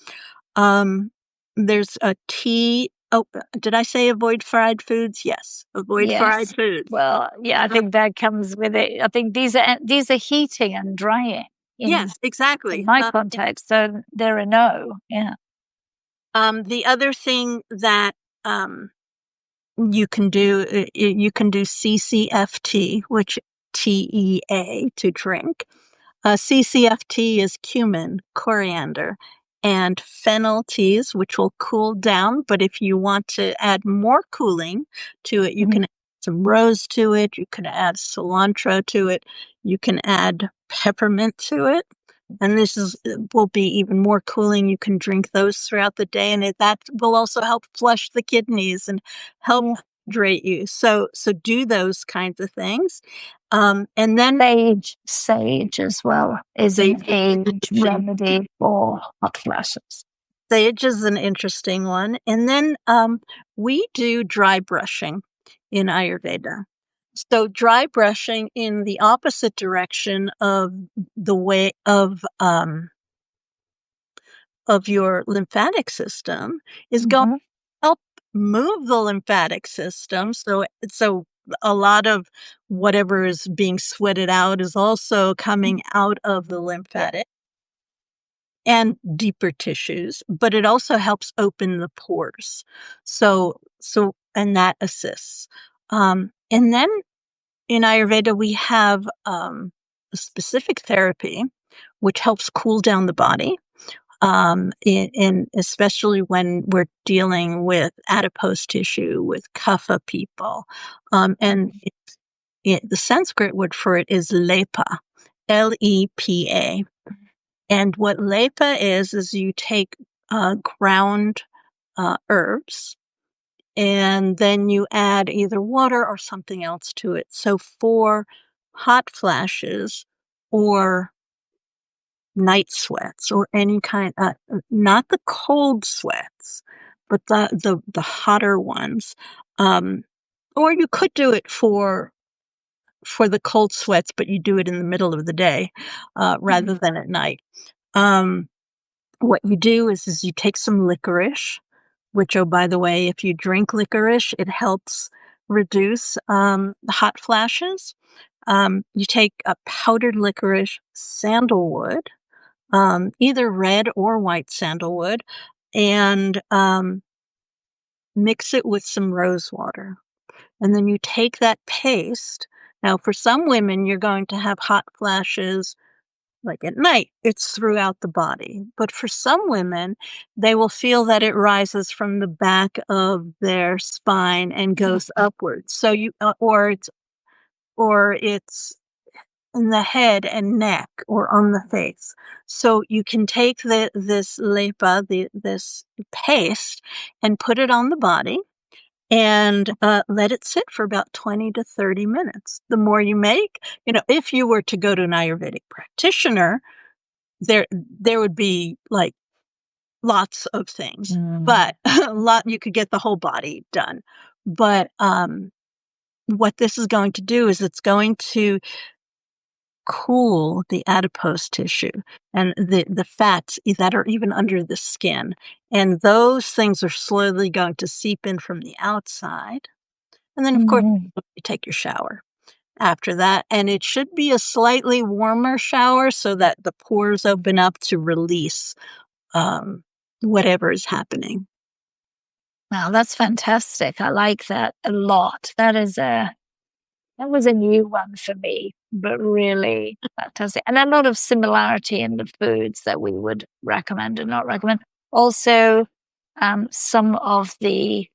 There's a tea. Oh, did I say avoid fried foods? Yes, avoid fried foods. Well, yeah, I think that comes with it. I think these are heating and drying. Yes, exactly. In my context, so they're a no. Yeah. The other thing that you can do CCFT, which TEA, to drink. CCFT is cumin, coriander, and fennel teas, which will cool down. But if you want to add more cooling to it, you can add some rose to it. You can add cilantro to it. You can add peppermint to it. And will be even more cooling. You can drink those throughout the day, and that will also help flush the kidneys and help hydrate you. So do those kinds of things. And then sage as well is an age remedy for hot flashes. Sage is an interesting one. And then we do dry brushing in Ayurveda. So dry brushing in the opposite direction of the way of your lymphatic system is going to help move the lymphatic system. So a lot of whatever is being sweated out is also coming out of the lymphatic and deeper tissues, but it also helps open the pores. And that assists. And then in Ayurveda, we have a specific therapy which helps cool down the body. Especially when we're dealing with adipose tissue, with kapha people. And the Sanskrit word for it is lepa, Lepa. And what lepa is you take ground herbs, and then you add either water or something else to it. So for hot flashes or night sweats or any kind, not the cold sweats, but the hotter ones. Or you could do it for the cold sweats, but you do it in the middle of the day, rather than at night. What you do is you take some licorice, which, oh, by the way, if you drink licorice, it helps reduce hot flashes. You take a powdered licorice, sandalwood, either red or white sandalwood, and mix it with some rose water. And then you take that paste. Now, for some women, you're going to have hot flashes like at night. It's throughout the body. But for some women, they will feel that it rises from the back of their spine and goes upwards. So or it's in the head and neck or on the face. So you can take this lepa, this paste, and put it on the body and let it sit for about 20 to 30 minutes. The more you make, if you were to go to an Ayurvedic practitioner, there would be like lots of things, but you could get the whole body done. But what this is going to do is it's going to cool the adipose tissue and the fats that are even under the skin. And those things are slowly going to seep in from the outside. And then, of course, you take your shower after that. And it should be a slightly warmer shower so that the pores open up to release whatever is happening. Wow, that's fantastic. I like that a lot. That was a new one for me, but really fantastic. And a lot of similarity in the foods that we would recommend and not recommend. Also, some of the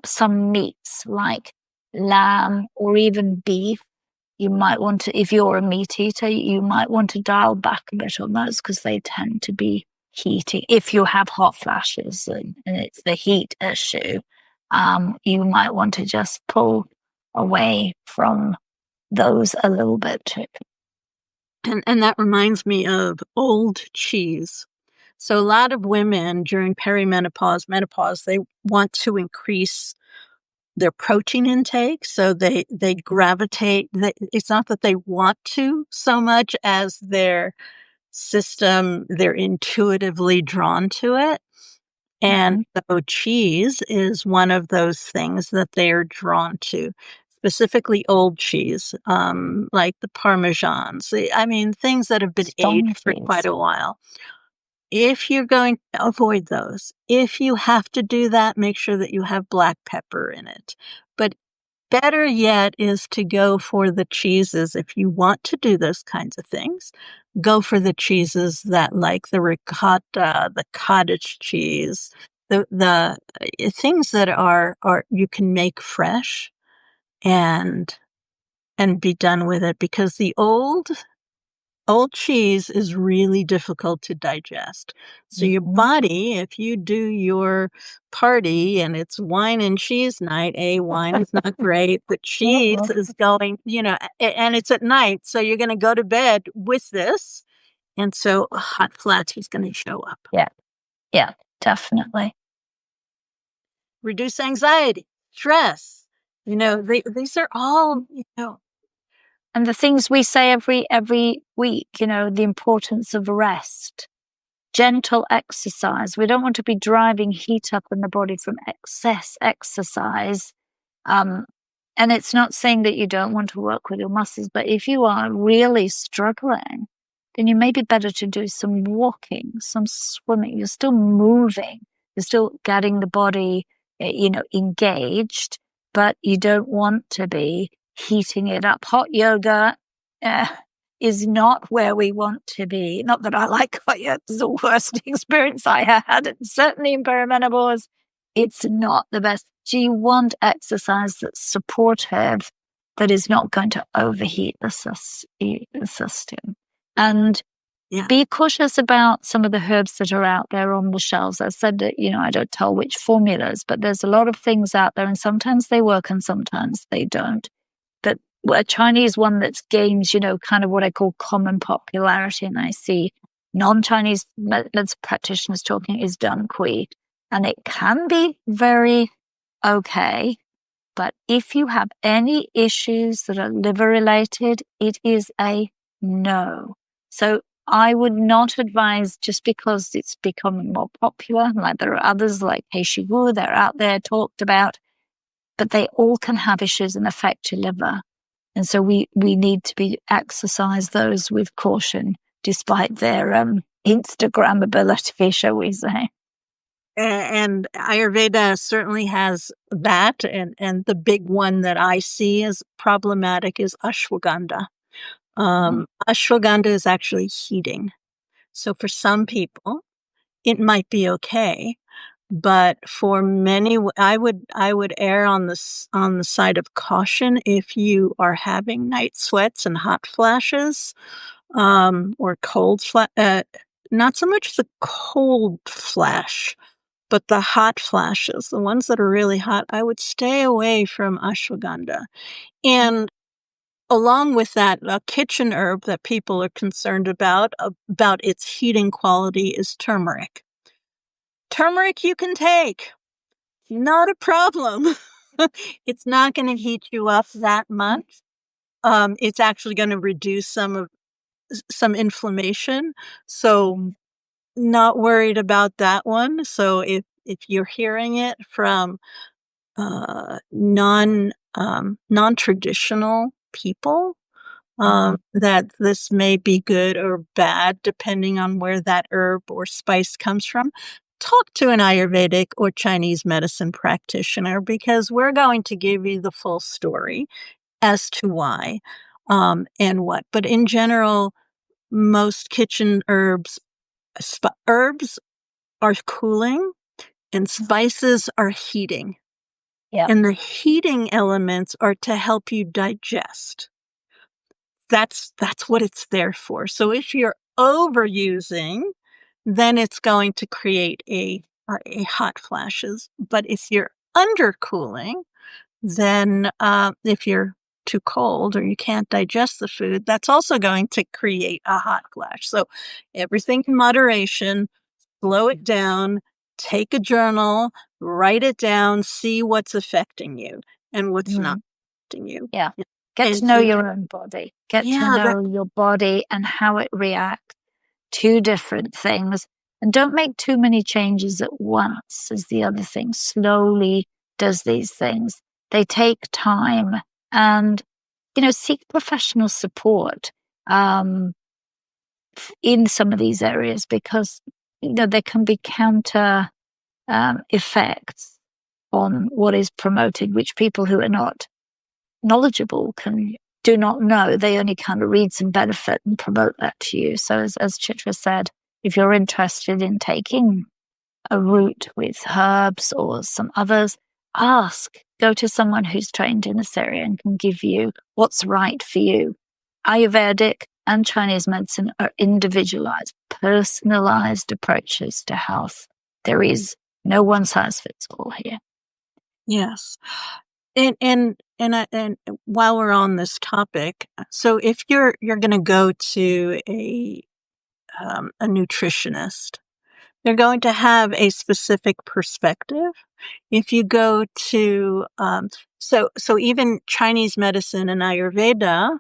some meats like lamb or even beef, you might want to, if you're a meat eater, you might want to dial back a bit on those because they tend to be heating. If you have hot flashes and it's the heat issue, you might want to just pull away from those a little bit too. And that reminds me of old cheese. So a lot of women during perimenopause, menopause, they want to increase their protein intake. So they gravitate. It's not that they want to so much as their system, they're intuitively drawn to it. And so cheese is one of those things that they're drawn to, specifically old cheese, like the Parmesans. I mean, things that have been aged for quite a while. If you're going to avoid those, if you have to do that, make sure that you have black pepper in it. But better yet is to go for the cheeses. If you want to do those kinds of things, go for the cheeses that like the ricotta, the cottage cheese, the things that are you can make fresh and be done with it, because the old cheese is really difficult to digest. So your body, if you do your party and it's wine and cheese night, wine is not great, but cheese is going, and it's at night. So you're going to go to bed with this. And so a hot flash is going to show up. Yeah. Yeah, definitely. Reduce anxiety, stress. These are all, And the things we say every week, the importance of rest, gentle exercise. We don't want to be driving heat up in the body from excess exercise. And it's not saying that you don't want to work with your muscles, but if you are really struggling, then you may be better to do some walking, some swimming. You're still moving. You're still getting the body, engaged, but you don't want to be heating it up. Hot yoga is not where we want to be. Not that I like hot yoga. It's the worst experience I had. And certainly in perimenopause, it's not the best. Do you want exercise that's supportive, that is not going to overheat the system? And be cautious about some of the herbs that are out there on the shelves. I said that, I don't tell which formulas, but there's a lot of things out there, and sometimes they work and sometimes they don't. But a Chinese one that's gained, kind of what I call common popularity, and I see non-Chinese medicine practitioners talking, is dun kui. And it can be very okay. But if you have any issues that are liver related, it is a no. So I would not advise, just because it's becoming more popular, like there are others like Heishi Wu, they're out there talked about, but they all can have issues and affect your liver. And so we need to exercise those with caution, despite their Instagram ability, shall we say. And Ayurveda certainly has that. And the big one that I see as problematic is ashwagandha. Ashwagandha is actually heating. So for some people, it might be okay. But for many, I would err on the side of caution if you are having night sweats and hot flashes, or cold not so much the cold flash, but the hot flashes, the ones that are really hot. I would stay away from ashwagandha. And along with that, a kitchen herb that people are concerned about its heating quality is turmeric. Turmeric you can take. Not a problem. It's not going to heat you up that much. It's actually going to reduce some inflammation. So not worried about that one. So if you're hearing it from non-traditional people, that this may be good or bad depending on where that herb or spice comes from, talk to an Ayurvedic or Chinese medicine practitioner, because we're going to give you the full story as to why and what. But in general, most kitchen herbs are cooling and spices are heating. Yeah. And the heating elements are to help you digest. That's what it's there for. So if you're overusing, then it's going to create a hot flashes. But if you're undercooling, then if you're too cold or you can't digest the food, that's also going to create a hot flash. So everything in moderation, slow it down, take a journal, write it down, see what's affecting you and what's not affecting you. Yeah. Get And to know your own body. Get to know your body and how it reacts to different things. And don't make too many changes at once, is the other thing. Slowly does these things. They take time, and, seek professional support in some of these areas, because, there can be counter effects on what is promoted, which people who are not knowledgeable do not know. They only kind of read some benefit and promote that to you. So as Chitra said, if you're interested in taking a route with herbs or some others, go to someone who's trained in this area and can give you what's right for you. Ayurvedic and Chinese medicine are individualized, personalized approaches to health. There is no one size fits all here. Yes. And while we're on this topic, so if you're going to go to a nutritionist, they're going to have a specific perspective. If you go to so even Chinese medicine and Ayurveda,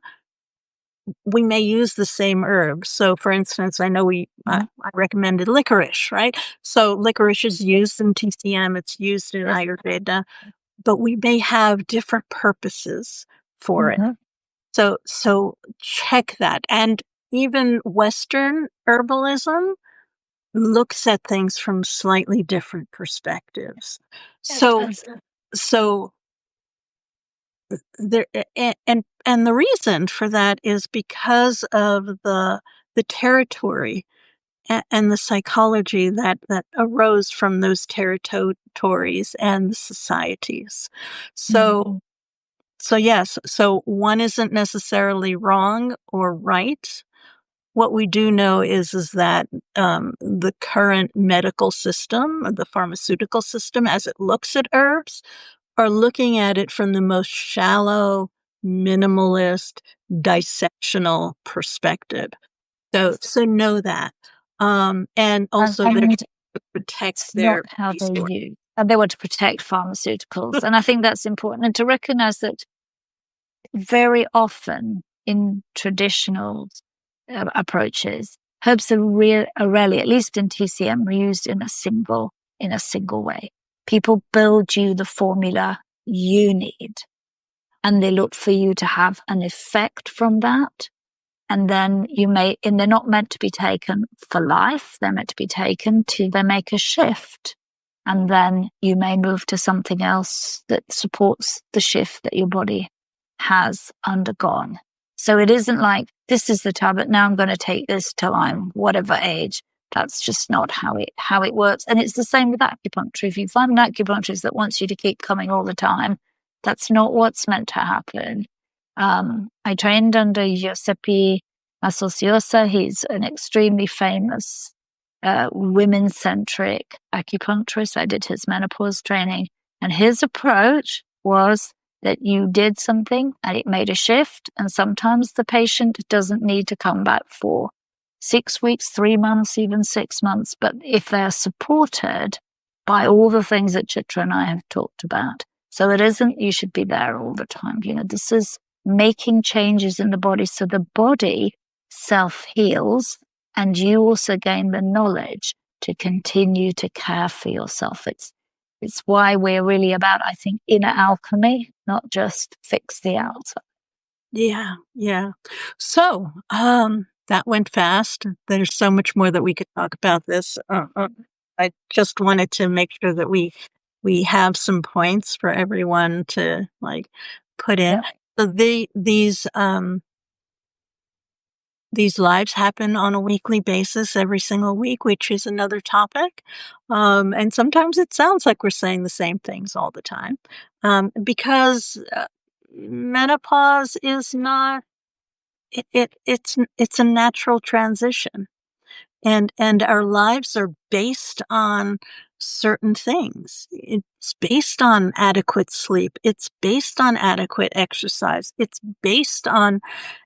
we may use the same herbs. So, for instance, I know I recommended licorice, right? So licorice is used in TCM, it's used in Ayurveda, but we may have different purposes for it. So check that. And even Western herbalism looks at things from slightly different perspectives. So there, and the reason for that is because of the territory and the psychology that arose from those territories and the societies. So yes, so one isn't necessarily wrong or right. What we do know is that the current medical system, or the pharmaceutical system, as it looks at herbs, are looking at it from the most shallow, minimalist, dissectional perspective. So know that. And also they're to protect their how they use. And they want to protect pharmaceuticals. And I think that's important. And to recognize that very often in traditional approaches, herbs are rarely, at least in TCM, are used in a single way. People build you the formula you need, and they look for you to have an effect from that. And then they're not meant to be taken for life. They're meant to be taken till they make a shift. And then you may move to something else that supports the shift that your body has undergone. So it isn't like, this is the tablet, now I'm going to take this till I'm whatever age. That's just not how it works. And it's the same with acupuncture. If you find an acupuncturist that wants you to keep coming all the time, that's not what's meant to happen. I trained under Giuseppe Masociosa. He's an extremely famous women-centric acupuncturist. I did his menopause training, and his approach was that you did something and it made a shift, and sometimes the patient doesn't need to come back for 6 weeks, 3 months, even 6 months. But if they're supported by all the things that Chitra and I have talked about, so it isn't you should be there all the time. This is making changes in the body so the body self-heals, and you also gain the knowledge to continue to care for yourself. It's why we're really about, I think, inner alchemy, not just fix the outside. Yeah. So, that went fast. There's so much more that we could talk about this. I just wanted to make sure that we have some points for everyone to put in. So these lives happen on a weekly basis every single week, which is another topic. And sometimes it sounds like we're saying the same things all the time, because menopause is not. It's a natural transition, and our lives are based on certain things. It's based on adequate sleep. It's based on adequate exercise. It's based on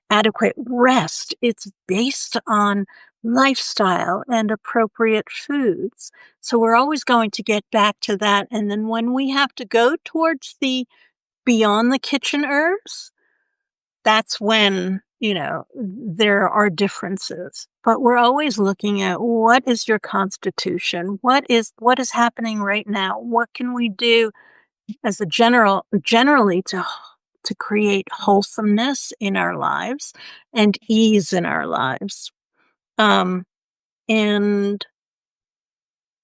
adequate rest. It's based on lifestyle and appropriate foods. So we're always going to get back to that. And then when we have to go towards the beyond the kitchen herbs, that's when, there are differences. But we're always looking at what is your constitution? What is happening right now? What can we do as generally to create wholesomeness in our lives and ease in our lives? And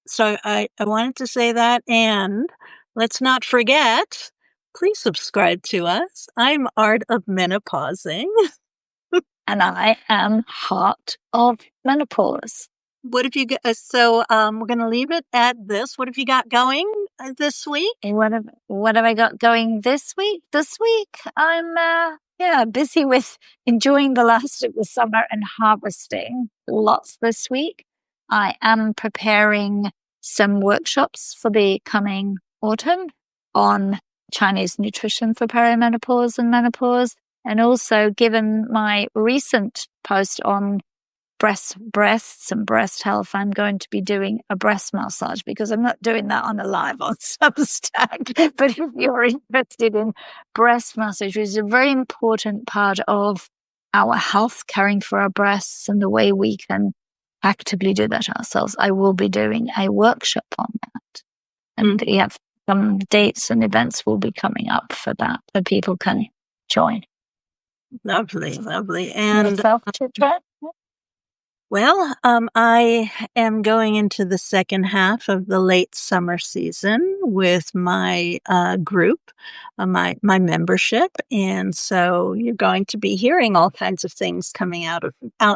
so I wanted to say that, and let's not forget, please subscribe to us. I'm Art of Menopausing. And I am Heart of Menopause. What have you got? So we're going to leave it at this. What have you got going this week? What have I got going this week? This week, I'm busy with enjoying the last of the summer and harvesting lots this week. I am preparing some workshops for the coming autumn on Chinese nutrition for perimenopause and menopause. And also, given my recent post on breasts and breast health, I'm going to be doing a breast massage, because I'm not doing that on a live on Substack. But if you're interested in breast massage, which is a very important part of our health, caring for our breasts and the way we can actively do that ourselves, I will be doing a workshop on that. And some dates and events will be coming up for that, so people can join. Lovely. And yourself, Chitra? Well, I am going into the second half of the late summer season with my group, my membership, and so you're going to be hearing all kinds of things coming out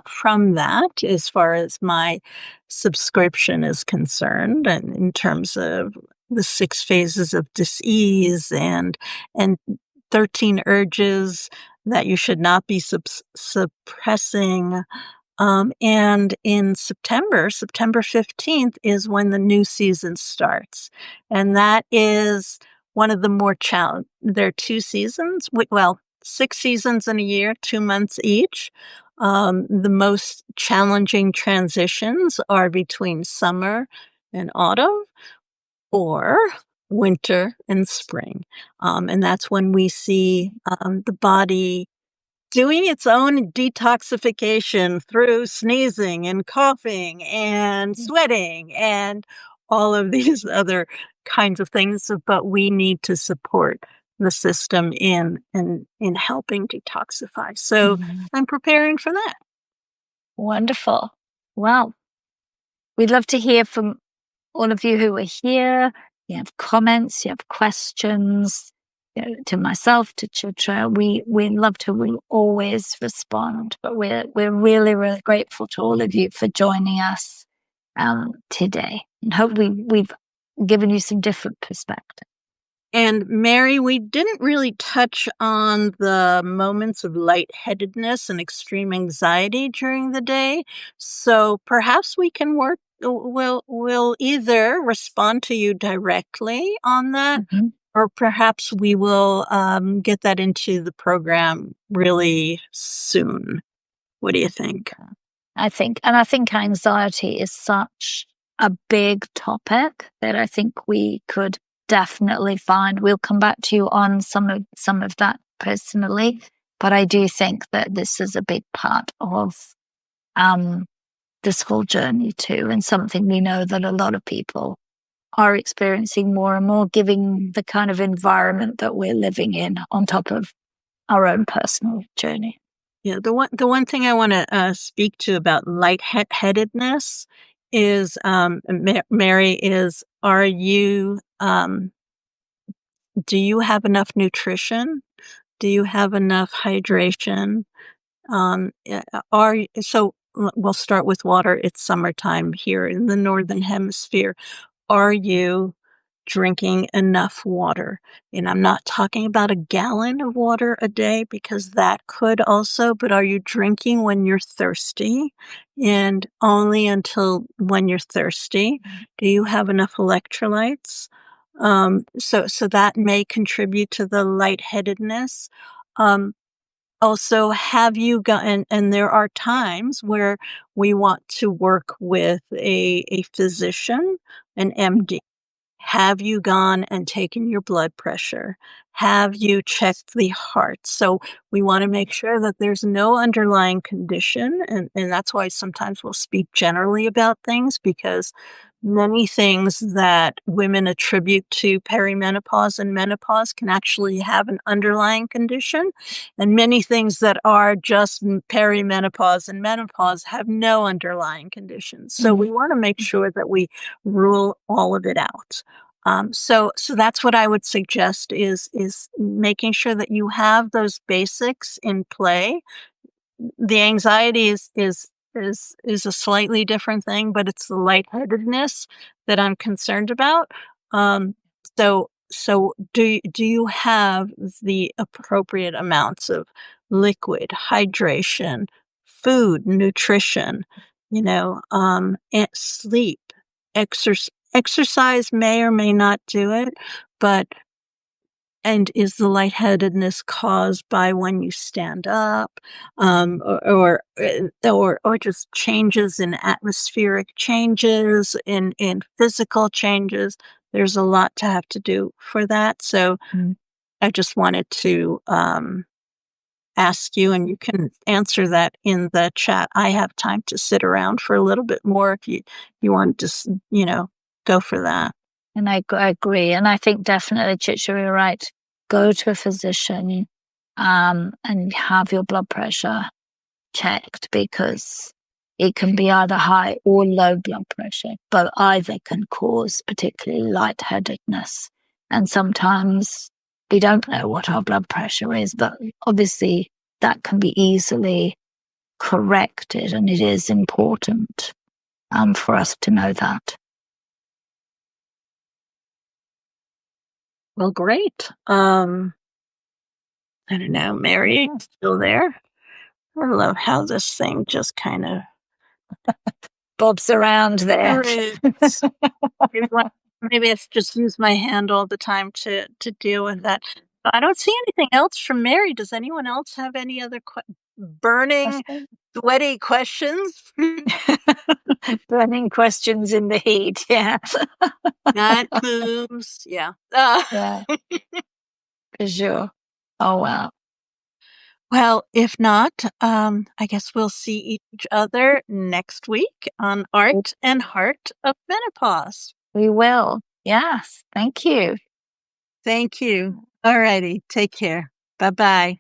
from that, as far as my subscription is concerned, and in terms of the 6 phases of dis-ease and 13 urges that you should not be suppressing. And in September 15th is when the new season starts. And that is one of the more challenging. There are 2 seasons, 6 seasons in a year, 2 months each. The most challenging transitions are between summer and autumn, or winter and spring. And that's when we see the body doing its own detoxification through sneezing and coughing and sweating and all of these other kinds of things. But we need to support the system in helping detoxify. So I'm preparing for that. Wonderful. Well, we'd love to hear from all of you who are here. You have comments, you have questions, to myself, to Chitra. We love to. We always respond, but we're really, really grateful to all of you for joining us today, and hope we've given you some different perspective. And Mary, we didn't really touch on the moments of lightheadedness and extreme anxiety during the day, so perhaps we can work. We'll either respond to you directly on that, or perhaps we will get that into the program really soon. What do you think? I think anxiety is such a big topic that I think we could definitely find. We'll come back to you on some of that personally, but I do think that this is a big part of this whole journey too, and something we know that a lot of people are experiencing more and more, given the kind of environment that we're living in, on top of our own personal journey. Yeah, the one thing I want to speak to about lightheadedness is, Mary, is, do you have enough nutrition? Do you have enough hydration? We'll start with water. It's summertime here in the Northern Hemisphere. Are you drinking enough water? And I'm not talking about a gallon of water a day, because that could also, but are you drinking when you're thirsty and only until when you're thirsty? Do you have enough electrolytes? So that may contribute to the lightheadedness. Also, have you gotten, and there are times where we want to work with a physician, an MD. Have you gone and taken your blood pressure? Have you checked the heart? So we want to make sure that there's no underlying condition. And that's why sometimes we'll speak generally about things, because many things that women attribute to perimenopause and menopause can actually have an underlying condition. And many things that are just perimenopause and menopause have no underlying conditions. So we want to make sure that we rule all of it out. So that's what I would suggest, is making sure that you have those basics in play. The anxiety is a slightly different thing, but it's the lightheadedness that I'm concerned about. So do you have the appropriate amounts of liquid, hydration, food, nutrition, and sleep, exercise may or may not do it, and is the lightheadedness caused by when you stand up, or just changes in atmospheric changes, in physical changes? There's a lot to have to do for that. So I just wanted to ask you, and you can answer that in the chat. I have time to sit around for a little bit more if you want to just, go for that. And I agree. And I think definitely, Chitra, you're right. Go to a physician and have your blood pressure checked, because it can be either high or low blood pressure, but either can cause particularly lightheadedness. And sometimes we don't know what our blood pressure is, but obviously that can be easily corrected, and it is important for us to know that. Well, great. I don't know, Mary, still there? I love how this thing just kind of bobs around there. Maybe I just use my hand all the time to deal with that. I don't see anything else from Mary. Does anyone else have any other burning, sweaty questions? Burning questions in the heat, yeah. That moves, yeah. Yeah, for sure. Oh, wow. Well, if not, I guess we'll see each other next week on Art and Heart of Menopause. We will. Yes. Thank you. Thank you. All righty. Take care. Bye-bye.